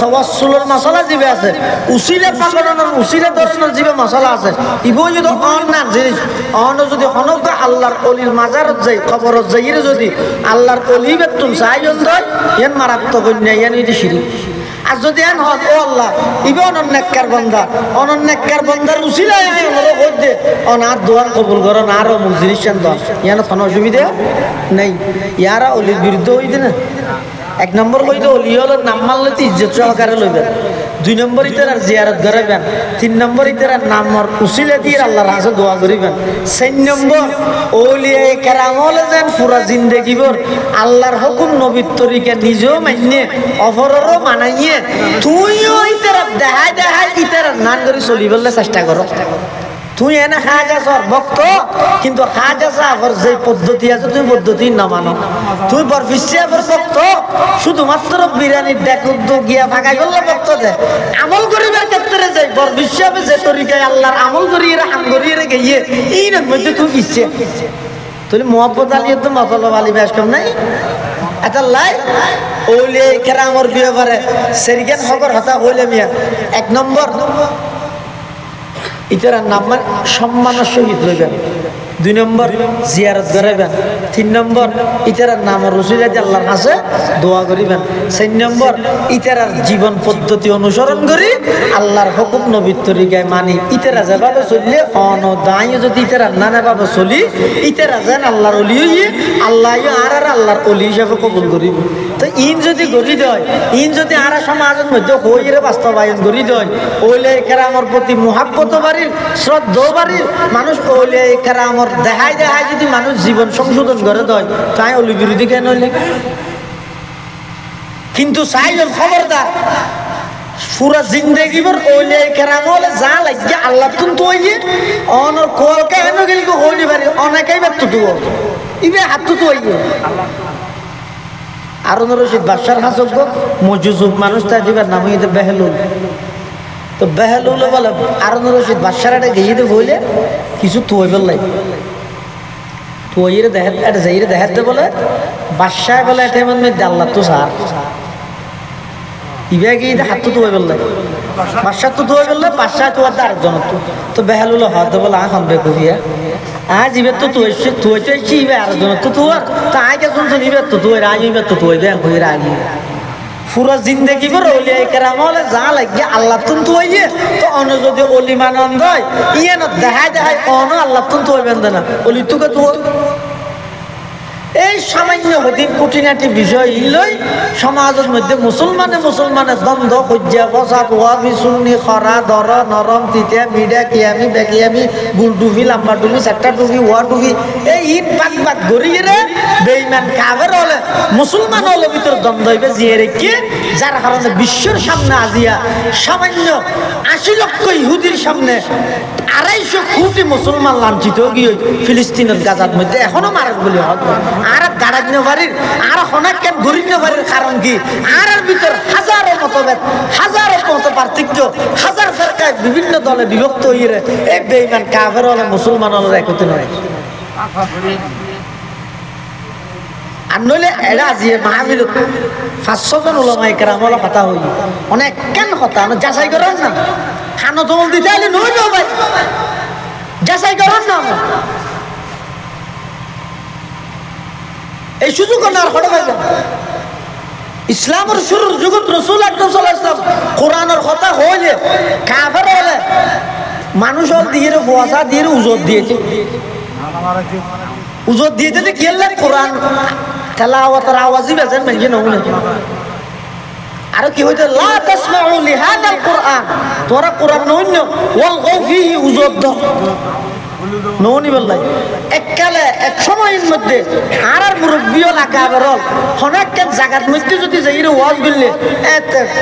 তওয়াসসুলের মশলা জিবে আছে উসিলে পালনের উসিলে দর্শনের জিবে মশলা আছে ইবো যদি অন না জিনিস অন যদি হনক আল্লাহর অলির মাজারত যাই খবরত যাইরে যদি আল্লাহর অলি বেতুন সাইজন দয় ইয়ান মারাত্মক অন্যায় ইয়ান ইদি শিরিক আর যদি এন হন ও আল্লাহ ইবে অনন্যাকার বান্দা অনন্যাকার বান্দার উসিলায় আমি ওনারা কই দে অনার দোয়া কবুল করো না আর অমুক জিনিস চান দাও ইয়ানো কোনো অসুবিধা নেই ইয়ারা অলির বিরুদ্ধে হইতে না 1 নম্বর হইতে অলি হলো নাম মানলে ইজ্জত সহকারে লইবেন 2 নম্বর ইতার জিয়ারত করাবেন 3 নম্বর ইতার নামর উসিলা দিয়ে আল্লাহর কাছে দোয়া করিবেন 4 নম্বর ওলিয়া কেরাম হলে যেন পুরা জিন্দেগি ভর আল্লাহর হুকুম নবীর তরিকা নিজেও মানিয়ে অপরেরও মানাইয়ে তুইও ইতার দেখাই দেখাই ইতার নান করে চলিবলে চেষ্টা করো তুই এনে খাজা সর ভক্ত কিন্তু খাজা সাহর যে পদ্ধতি আছে তুই পদ্ধতি না মানো তুই বরফিসিয়াফের ভক্ত শুধুমাত্র বিরিয়ানির দেখুদ্দ গিয়া ফাঁকাই করলে ভক্ত দে আমল করিবার ক্ষেত্রে যাই বরফিসিয়াফে যে তরিকায় আল্লাহর আমল করিয়ে হাম করিয়ে গিয়ে এই মধ্যে তুই পিছিয়ে তুই মোহাম্মদ আলী তো মতলব আলী বেশ কম নাই এটা লাই ওলিয়া কেরামর ব্যাপারে সেরিগান হকর হতা হইলে মিয়া 1 নম্বর ইতার নাম সম্মানের সহিত লইবেন 2 নম্বর জিয়ারত করাবেন 3 নম্বর ইতার নাম রসুল আল্লাহর কাছে দোয়া করিবেন 4 নম্বর ইতার জীবন পদ্ধতি অনুসরণ করি আল্লাহর হুকুম নবীর তরিকায় মানি ইতারা যেভাবে চললে অনদায় যদি ইতারা নানাভাবে চলি ইতারা যেন আল্লাহর অলি হইয়ে আল্লাহ আর আল্লাহর অলি হিসাবে কবুল করিব তো ইন যদি গড়ি দেয় ইন যদি আর সমাজের মধ্যে হইরে বাস্তবায়ন করি দেয় ওলিয়া কেরামর প্রতি মুহাব্বত বাড়ির শ্রদ্ধা বাড়ির মানুষ ওলিয়া কেরামর দেখাই দেখাই যদি মানুষ জীবন সংশোধন করে দেয় তাই অলি বিরোধী কেন হইলে কিন্তু চাইজন খবরদার পুরা জিন্দেগি ভর ওলিয়া কেরাম হলে যা লাগে আল্লাহ তুন তো হইয়ে অনর কোয়াল কেন গেলি হইলি পারি অনেকেই ব্যর্থ তো ইবে হাত তো হইয়ে আরুন রশিদ বাদশার হাসক মজুজুব মানুষ তাই দিবার নাম হইতে বেহেলুল তো বেহেলুল বলে আরুন রশিদ বাদশার একটা গিয়ে দিয়ে বলে কিছু তুই বললাই তুইরে দেখাতে এটা যাইরে দেখাতে বলে বাদশাহ বলে এটা মধ্যে আল্লাহ তো সার ইবে গিয়ে হাত তো হয়ে বললে বাসার তো ধোয়া বললে বাসায় তো আরেকজন তো বেহালুলো হাত বলে এখন বেকুভিয়া আজ ইবে তো তুই চাইছি ইবে আরেকজন তো তোর তা আগে শুনছো ইবে তো তুই আজ ইবে তো তুই ব্যাংক হয়ে আগে পুরো জিন্দগি করে ওলি কেরাম হলে যা লাগে আল্লাহ তুন তো হইয়ে তো অন্য যদি অলি মানন্দ হয় ইয়ে না দেখায় অন্য আল্লাহ তুন তো হইবেন না অলি তোকে তো এই সামান্য হদিন খুঁটিনাটি বিষয় লই সমাজের মধ্যে মুসলমানের দ্বন্দ্ব হজ্জা ফসাদ ওয়াবি সুন্নি খরা দর নরম তিতিয়া মিডা কিয়ামি বেকিয়ামি গুল ডুবি লাম্বা ডুবি চারটা ডুবি ওয়া ডুবি এই ইট বাদ গড়িয়ে রে বেঈমান কাফের হলে মুসলমান হলে ভিতর দ্বন্দ্ব হইবে জিয়ে রেখে যার কারণে বিশ্বের সামনে আজিয়া সামান্য 80 লক্ষ ইহুদির সামনে 250 কোটি মুসলমান লাঞ্ছিত গিয়ে ফিলিস্তিনের গাজার মধ্যে এখনো মারা বলি হত আর গাড়াই নেবারির আর হনাক কেন ঘুরি নেবারির কারণ কি আর ভিতর হাজারো মতভেদ হাজারো মত পার্থক্য হাজার ফেরকায় বিভিন্ন দলে বিভক্ত হয়ে এই বেঈমান কাফের হলে মুসলমান হলে একত্র নয় আর নইলে এরা যে মাহফিল 500 জন ওলামায়ে কেরাম হলো কথা হই অনেক কেন কথা যাচাই করেন না খানো দল দিতে আইলে নই না ভাই যাচাই করেন না এই সুযোগ না আর হড়ে ভাইবেন ইসলামের শুরুর যুগত রাসূল আকরাম সাল্লাল্লাহু আলাইহি ওয়াসাল্লাম কোরআনের কথা হইলে কাফের হলে মানুষ হল দিয়ে ফোয়াসা দিয়ে উজত দিয়েছে উজত দিয়েছে যে কি আল্লাহ কোরআন তেলাওয়াতের আওয়াজই বেজেন মানে নহুনে আর কি হইতো লা তাসমাউ লিহাদাল কোরআন তোরা কোরআন নইন্য ওয়াল গফিহি উজত দাও ননি বললাই এককালে এক সময়ের মধ্যে আর মুরব্বিও লাগা বেরল অনেককে জায়গার মধ্যে যদি যাইরে ওয়াজ বললে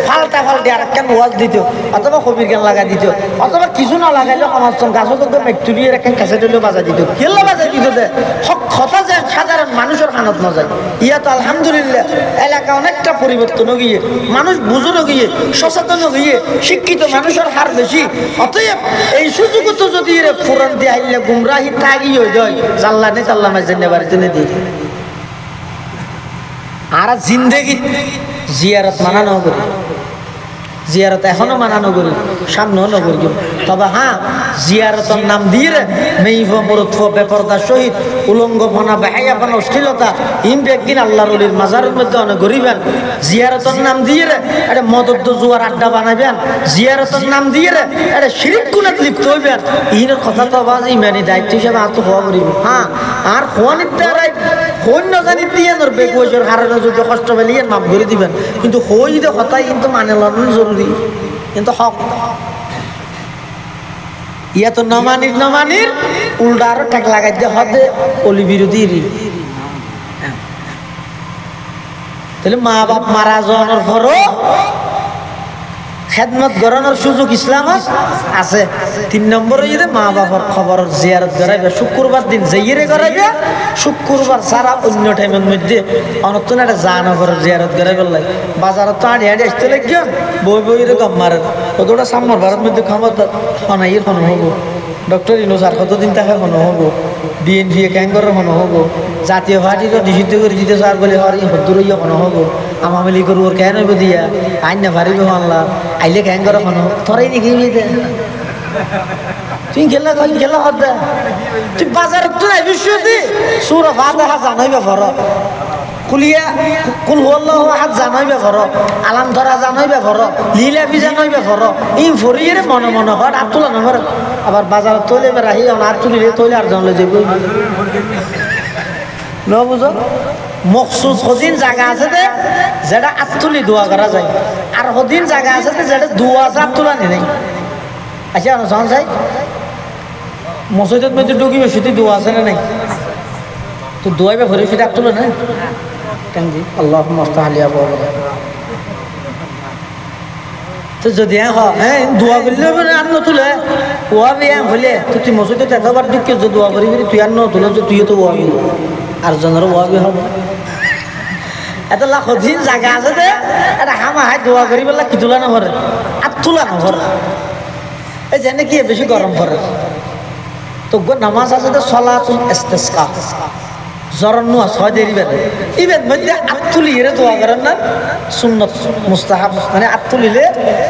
ফালটা আর কেন ওয়াজ দিত অথবা কবির গান লাগা দিত অথবা কিছু না লাগাইলে আমার সঙ্গে গাছও তো মেকটুরিয়ে একটা ক্যাসেট হলেও বাজা দিত কেলা বাজা দিত দে কথা যে সাধারণ মানুষের কানত না যায় ইয়া তো আলহামদুলিল্লাহ এলাকা অনেকটা পরিবর্তন গিয়ে মানুষ বুঝনো গিয়ে সচেতন গিয়ে শিক্ষিত মানুষের হার বেশি অতএব এই সুযোগ তো যদি ফুরান দিয়ে আইলে গুমরাহি তাগি হয়ে যায় জাল্লা নেই চাল্লা মাঝে নেবার জন্য দিই আর জিন্দেগি জিয়ারত মানানো করি জিয়ারত এখনো মানানো করি সামনেও নগর তবে হ্যাঁ জিয়ারতের নাম দিয়ে মেইফ মরুৎফ বেপরদা শহীদ উলঙ্গপনা বেহাইয়াপনা অশ্লীলতা ইম একদিন আল্লাহর ওলির মাজারের মধ্যে অনেক গরিবেন জিয়ারতের নাম দিয়ে একটা মদত জুয়ার আড্ডা বানাবেন জিয়ারতের নাম দিয়ে একটা শিরিক গুনাত লিপ্ত হইবেন ইনের কথা তো আবার ইমানি দায়িত্ব হিসেবে আর তো হওয়া করিব হ্যাঁ আর হওয়ানির দ্বারাই হইন জানি দিয়ে নর বেকুয়ের কারণে যদি কষ্ট পেলিয়ে মাফ করে দিবেন কিন্তু হই যে কথাই কিন্তু মানে লানো জরুরি কিন্তু হক ইয়া তো নমানির উল্টা আরো ঠেক লাগাই দিয়ে হদে অলি বিরোধী তাহলে মা বাপ মারা যাওয়ার পরও খেদমত করানোর সুযোগ ইসলামত আছে 3 নম্বরে যদি মা বাবার খবর জিয়ারত করাইবে শুক্রবার দিন যাইয়ে করাইবে শুক্রবার সারা অন্য টাইমের মধ্যে অনতন একটা জানগর জিয়ারত করাইবে লাগে বাজারে তো আড়ি আসতে লাগিও বই রকম মারে কতটা সামর ভারত মধ্যে খবর হনাইয়ের হন হবো ডক্টর ইনোসার কতদিন তাকে হন হবো বিএনপি ক্যাঙ্গরের হন হবো জাতীয় পার্টিরও নিষিদ্ধ করে দিতে চার বলে হরি হদ্দুরইয়া হন হবো আমামিলি করু ওর কেন হইব দিয়া আইন না ভারিব হনলা আইলে ক্যাঙ্গর হন থরাই নাকি তুই খেলা হদ তুই বাজার তো নাই বিশ্বতি সুর ফাতিহা জানাইবে for Kulia cool হুয়াল্লাহু Ahad জানাইবে for আলাম ধরা জানাইবে ফর লীলাফি জানাইবে ফর ইন ফরিয়ে মনে হট আর তোলা না আবার বাজার তৈলে রাহি আর তুলিলে তৈলে আর জানলে যে ন বুঝো মখসুস সদিন জায়গা আছে যে যেটা আত্মলি দোয়া করা যায় আর সদিন জায়গা আছে যে যেটা দোয়া আছে আত্মলা নেই আচ্ছা অনুসরণ চাই মসজিদের মধ্যে ঢুকিবে সেটি দোয়া আছে না নাই তো দোয়াইবে ভরে সেটা আত্মলা না কেন আল্লাহ মস্তাহালিয়া বলে তো যদি হ্যাঁ দোয়া করলে আর নতুলে ওয়াবি হলে তো তুই মসজিদে এতবার দুঃখে যে দোয়া করিবি তুই আর নতুলে তুইও তো ওয়াবি আর জনের ওয়াবি হবে এত লাখ দিন জায়গা আছে দে এটা হামা হাই দোয়া করি বললা কি তোলা না ভরে আর তোলা না ভরে এই যে কি বেশি গরম পড়ে তো নামাজ আছে তো সলাতুল ইস্তিসকা জরন্ন ছয় দেরি বেড়ে ইবেন মধ্যে আত্মুলিয়ে দোয়া করেন না সুন্নত মুস্তাহাব মানে আত্মুলিলে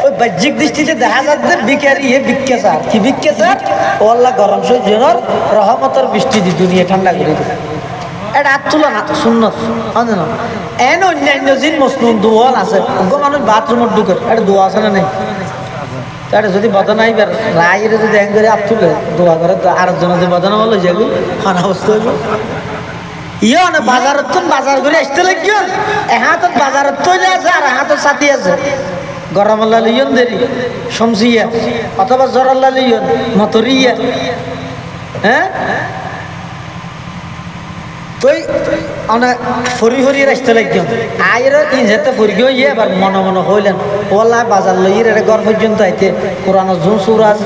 ওই বাহ্যিক দৃষ্টিতে দেখা যাচ্ছে বিকারি বিজ্ঞাচার কি বিজ্ঞাচার ও আল্লাহ গরম সহ্যর রহমতের বৃষ্টি দি দুনিয়া ঠান্ডা করে দিবে এটা আত্মুলা না সুন্নত না এন অন্যান্য জিন মসনুন দোয়াল আছে মানুষ বাথরুমের ঢুকে এটা দোয়া আছে না নেই তাহলে যদি বদনাই বের রায়ের যদি এক করে আত্মুলে দোয়া করে তো আরেকজন যদি বদনা বলো যেগুলো খানা অবস্থা হইব ইয়ে না বাজারত তো বাজার করে আসতে লাগিও এহাতত বাজারত তো আছে আর এহাতত সাথী আছে গরম আল্লাহ লিয়ন দেরি শমসিয়া অথবা জ্বর আল্লাহ লিয়ন মতরিয়া হ্যাঁ তুই অনেক ফরি ফরি আসতে লাগিও আয়ের ইন যেতে ফরিগিও ইয়ে এবার মনে মনে হইলেন ওলা বাজার লইয়ের এটা ঘর পর্যন্ত আইতে কোরআন জুন সুরাজ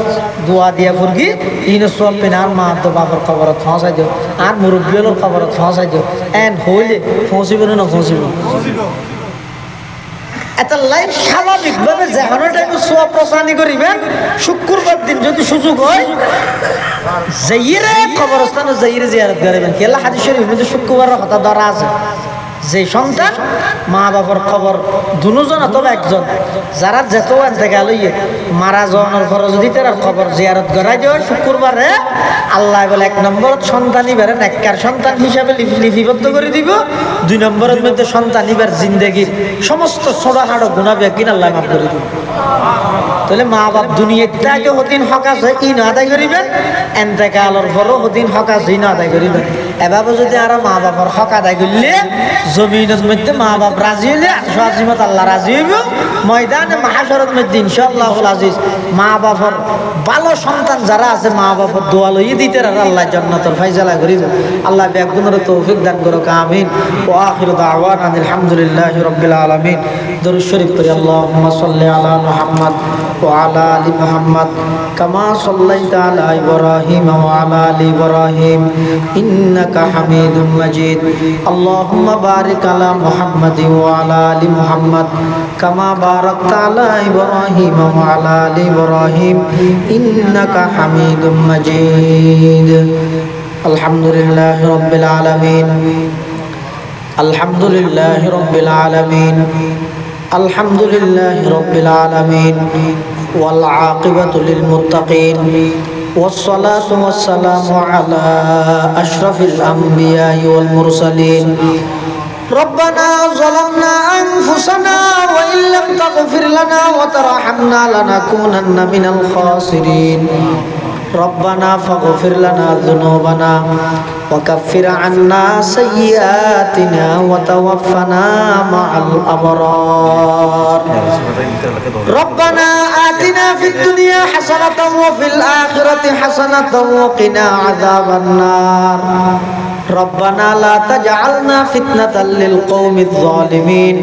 দোয়া দিয়া ফুরগি ইনো সব পিনার মা তো বাবার খবরত পৌঁছাই দিও আর মুরব্বীর খবরত পৌঁছাই দিও এন হইলে পৌঁছিব না পৌঁছিব এটা লাইফ স্বাভাবিকভাবে যেখানে টাইমে সোয়া প্রসানি করিবেন শুক্রবার দিন যদি সুযোগ হয় যাইরে কবরস্থানে যাইরে জিয়ারত করিবেন কেলা হাদিস শরীফের মধ্যে শুক্রবারের কথা ধরা আছে যে সন্তান মা বাবার খবর দুজন অথবা একজন যারা যেত থেকে লইয়ে মারা যাওয়ার পর যদি তার খবর জিয়ারত করাই দেওয়া শুক্রবারে আল্লাহ বলে 1 নম্বর সন্তান ইবারে নেককার সন্তান হিসাবে লিপিবদ্ধ করে দিব 2 নম্বরের মধ্যে সন্তান ইবার জিন্দেগির সমস্ত ছোটখাটো গুনাহ বেকিন আল্লাহ মাফ করে দিব তাহলে মা বাপ দুনিয়াতে আগে হদিন হকাজ হয় ইন আদায় করিবেন এন্তেকালের পরও হদিন হকাজ ইন আদায় করিবেন এভাবে যদি আর মা বাবার হক আদায় করলে জমিনের মধ্যে মা বাপ রাজি হইলে আজিমত আল্লাহ রাজি হইব ময়দানে মাহাশরের মধ্যে ইনশাআল্লাহুল আজিজ মা বাবার ভালো সন্তান যারা আছে মা বাবার দোয়া লইয়ে দিতে আর আল্লাহ জান্নাতুল ফায়সালা করিব আল্লাহ বেগুনের তৌফিক দান করুক আমিন ওয়া আখিরু দাওয়ানা আলহামদুলিল্লাহি রাব্বিল আলামিন দরুদ শরীফ পড়ি আল্লাহুম্মা সাল্লি আলা মুহাম্মদ ওয়া আলা আলি মুহাম্মদ কামা সাল্লাইতা আলা ইব্রাহিম ওয়া আলা আলি ইব্রাহিম ইন্নাকা হামিদুম মাজিদ আল্লাহুম্মা বারিক আলা মুহাম্মাদ ওয়া আলা আলি মুহাম্মদ কামা বারাকতা আলা ইব্রাহিম ওয়া আলা আলি ইব্রাহিম ইন্নাকা হামিদুম মাজিদ আলহামদুলিল্লাহি রাব্বিল আলামিন আলহামদুলিল্লাহি রাব্বিল আলামিন আলহামদুলিল্লাহি রাব্বিল আলামিন ওয়াল আকিবাতু লিল মুত্তাকিন والصلاة والسلام على أشرف الأنبياء والمرسلين ربنا ظلمنا أنفسنا وإن لم تغفر لنا وترحمنا لنكونن من الخاسرين ربنا فاغفر لنا ذنوبنا وكفر عنا سيئاتنا وتوفنا مع الأبرار ربنا آتنا في الدنيا حسنة وفي الآخرة حسنة وقنا عذاب النار ربنا لا تجعلنا فتنة للقوم الظالمين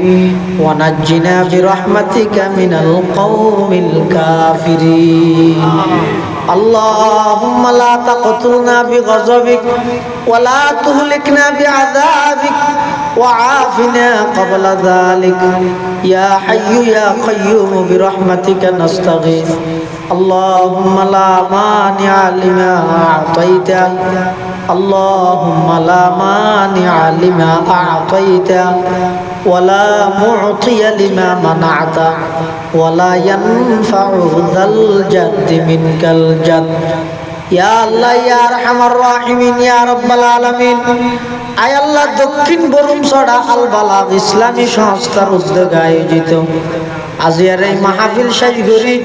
ونجنا برحمتك من القوم الكافرين اللهم لا تقتلنا بغضبك ولا تهلكنا بعذابك وعافنا قبل ذلك يا حي يا قيوم برحمتك نستغيث اللهم لا مانع لما أعطيت اللهم لا مانع لما أعطيت ولا معطي لما منعت ولا ينفع ذا الجد منك الجد يا الله يا أرحم الراحمين يا رب العالمين আয় আল্লাহ দক্ষিণ বরুমছড়া আল বালাগ ইসলামী সংস্থার উদ্যোগে আয়োজিত আজিয়ার এই মাহফিল সাজগরি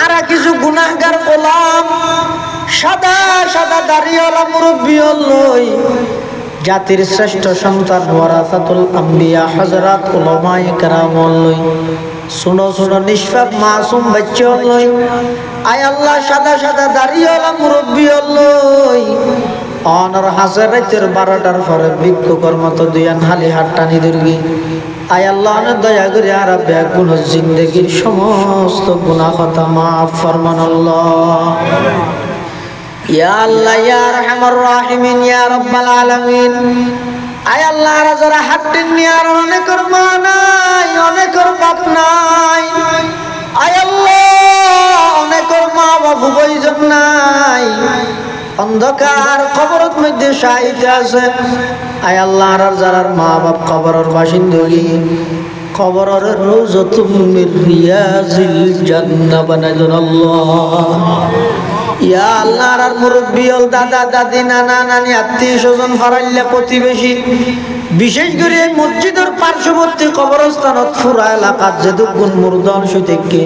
আর কিছু গুনাহগার গোলাম সাদা সাদা দাড়িওয়ালা মুরব্বী লই জাতির শ্রেষ্ঠ সন্তান ওয়ারাসাতুল আম্বিয়া হযরত উলামায়ে কেরাম লই শুনো শুনো নিষ্পাপ মাসুম বাচ্চা লই আয় আল্লাহ সাদা সাদা দাড়িওয়ালা মুরব্বী লই অনর হাজার রাতের 12টার পরে ভিক্ষুকের মতো দুয়ান হালি হাত টানি দুর্গি আয় আল্লাহ দয়া করে আর বেগুন জিন্দেগির সমস্ত গুনাহ খাতা মাফ ফরমান আল্লাহ ইয়া আল্লাহ ইয়া আরহামার রাহিমিন ইয়া রাব্বাল আলামিন আয় আল্লাহ যারা হাত টেনে আর অনেকের মা নাই অনেকের বাপ নাই আয় আল্লাহ অনেকের মা বাবু বইজন নাই অন্ধকার কবরের মধ্যে শায়িত আছে। আয় আল্লাহ, আর যারার মা বাপ কবরের বাসিন্দগি কবরের রওজাতুম মির রিয়াজিল জান্নাহ বানাই দেন আল্লাহ। ইয়া আল্লাহ, আর মুরব্বি হল দাদা দাদি নানা নানি আত্মীয় স্বজন ফারাইল্লা প্রতিবেশী, বিশেষ করে মসজিদের পার্শ্ববর্তী কবরস্থানত পুরা এলাকাত যেদুগুণ মুর্দন সুতেকে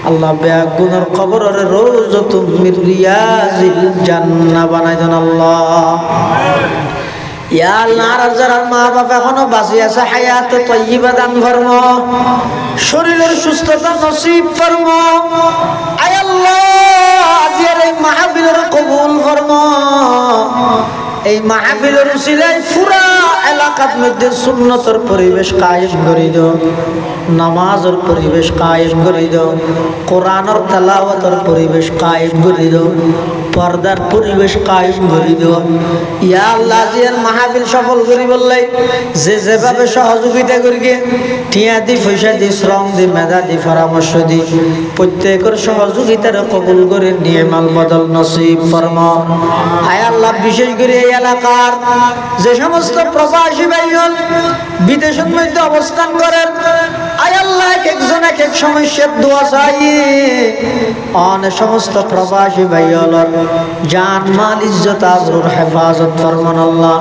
আল্লাহ বেগুনের কবরের রওজাতুম মির রিয়াজিল জান্নাহ বানাই দেন আল্লাহ। ইয়া আল্লাহ, আর যারা মা বাপ এখনো বাঁচি আছে হায়াতে তাইয়্যিবা দান ফরমা, শরীরের সুস্থতা নসিব ফরমা। আয় আল্লাহ, আজকের এই মাহফিলের কবুল ফরমা। এই মাহফিলের উসিলায় পুরা এলাকার মধ্যে সুন্নতের পরিবেশ কায়েম করে দাও, নামাজের পরিবেশ কায়েম করে দাও, কোরআনের তেলাওয়াতের পরিবেশ কায়েম করে দাও, পর্দার পরিবেশ কায়েম করে দাও। ইয়া আল্লাহ, জিয়ার মাহফিল সফল করি বললাই যে যেভাবে সহযোগিতা করি গে টিয়া দি পয়সা দি শ্রম দি মেধা দি পরামর্শ দি প্রত্যেকের সহযোগিতার কবুল করে নিয়ে মাল বদল নসিব ফরমা। আয় আল্লাহ, বিশেষ করে এই এলাকার যে সমস্ত প্রবাসী ভাইগণ বিদেশের মধ্যে অবস্থান করেন, আয় আল্লাহ, একজন এক এক সমস্যার দোয়া চাই। অনেক সমস্ত প্রবাসী ভাইগণের জান মাল ইজ্জত আবরুর হেফাজত ফরমান আল্লাহ।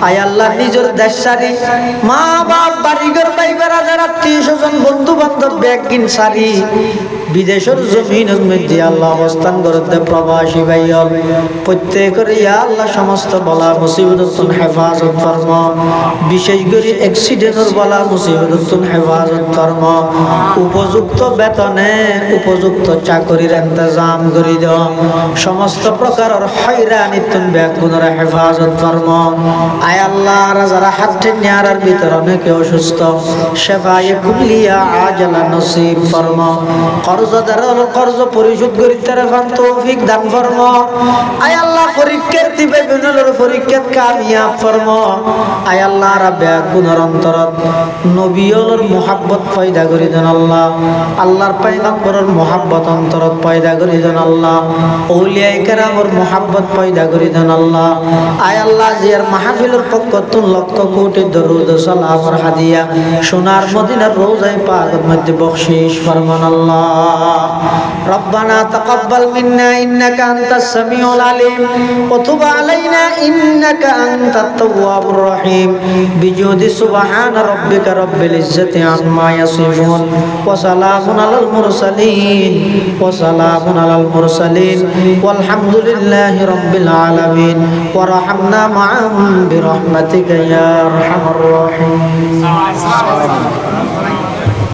আয় আল্লাহ, নিজের দেশ সারি মা বাপ বাড়িঘর ভাই বেড়াদার আত্মীয় স্বজন বন্ধু বান্ধব ব্যাগিন সারি বিদেশের জমিনের মধ্যে আল্লাহ অবস্থান করতে প্রবাসী ভাইগণ প্রত্যেকের ইয়া আল্লাহ সমস্ত বলা মুসিবততুন হেফাজত ফরমা। বিশেষ করে অ্যাক্সিডেন্টের বলা মুসিবততুন হেফাজত ফরমা। উপযুক্ত বেতনে উপযুক্ত চাকরির ইন্তজাম করে দাও। সমস্ত প্রকারের হয়রানিতুন বেগুনের হেফাজত ফরমা। আয় আল্লাহ, যারা হাত নেয়ার ভিতর অনেকে অসুস্থ সেবায়ে কুল্লিয়া আজলা নসিব ফরমা। কর্জদারের কর্জ পরিশোধ করিতে রাখান তৌফিক দান ফরমা। আয় আল্লাহ, পরীক্ষার্থী বেগুনের পরীক্ষাত কামিয়াব ফরমা। আয় আল্লাহ, বেগুনের অন্তরত নবীর মোহাব্বত পয়দা করে দেন আল্লাহ। আল্লাহর পয়গম্বরের মোহাব্বত অন্তরত পয়দা করে দেন আল্লাহ। আউলিয়া কেরামের মোহাব্বত পয়দা করে দেন আল্লাহ। আয় আল্লাহ, জিয়ার মাহফিলের পক্ষ তুন লক্ষ কোটি দরুদ সালামের হাদিয়া সোনার মদিনার রোজায় পাকের মধ্যে বখশিশ ফরমান আল্লাহ। রব্বানা তাকাব্বাল মিন্না ইন্নাকা আনতাস সামিউল আলিম ওয়া তুব আলাইনা ইন্নাকা আনতাত তাওয়াবুর রহিম। বিজুদি সুবহানা রাব্বিকা রাব্বিল ইজ্জাতি আম্মা ইয়াসিফুন ওয়া সালামুন আলাল মুরসালিন والحمد لله رب العالمين ورحمنا معهم برحمتك يا أرحم الراحمين.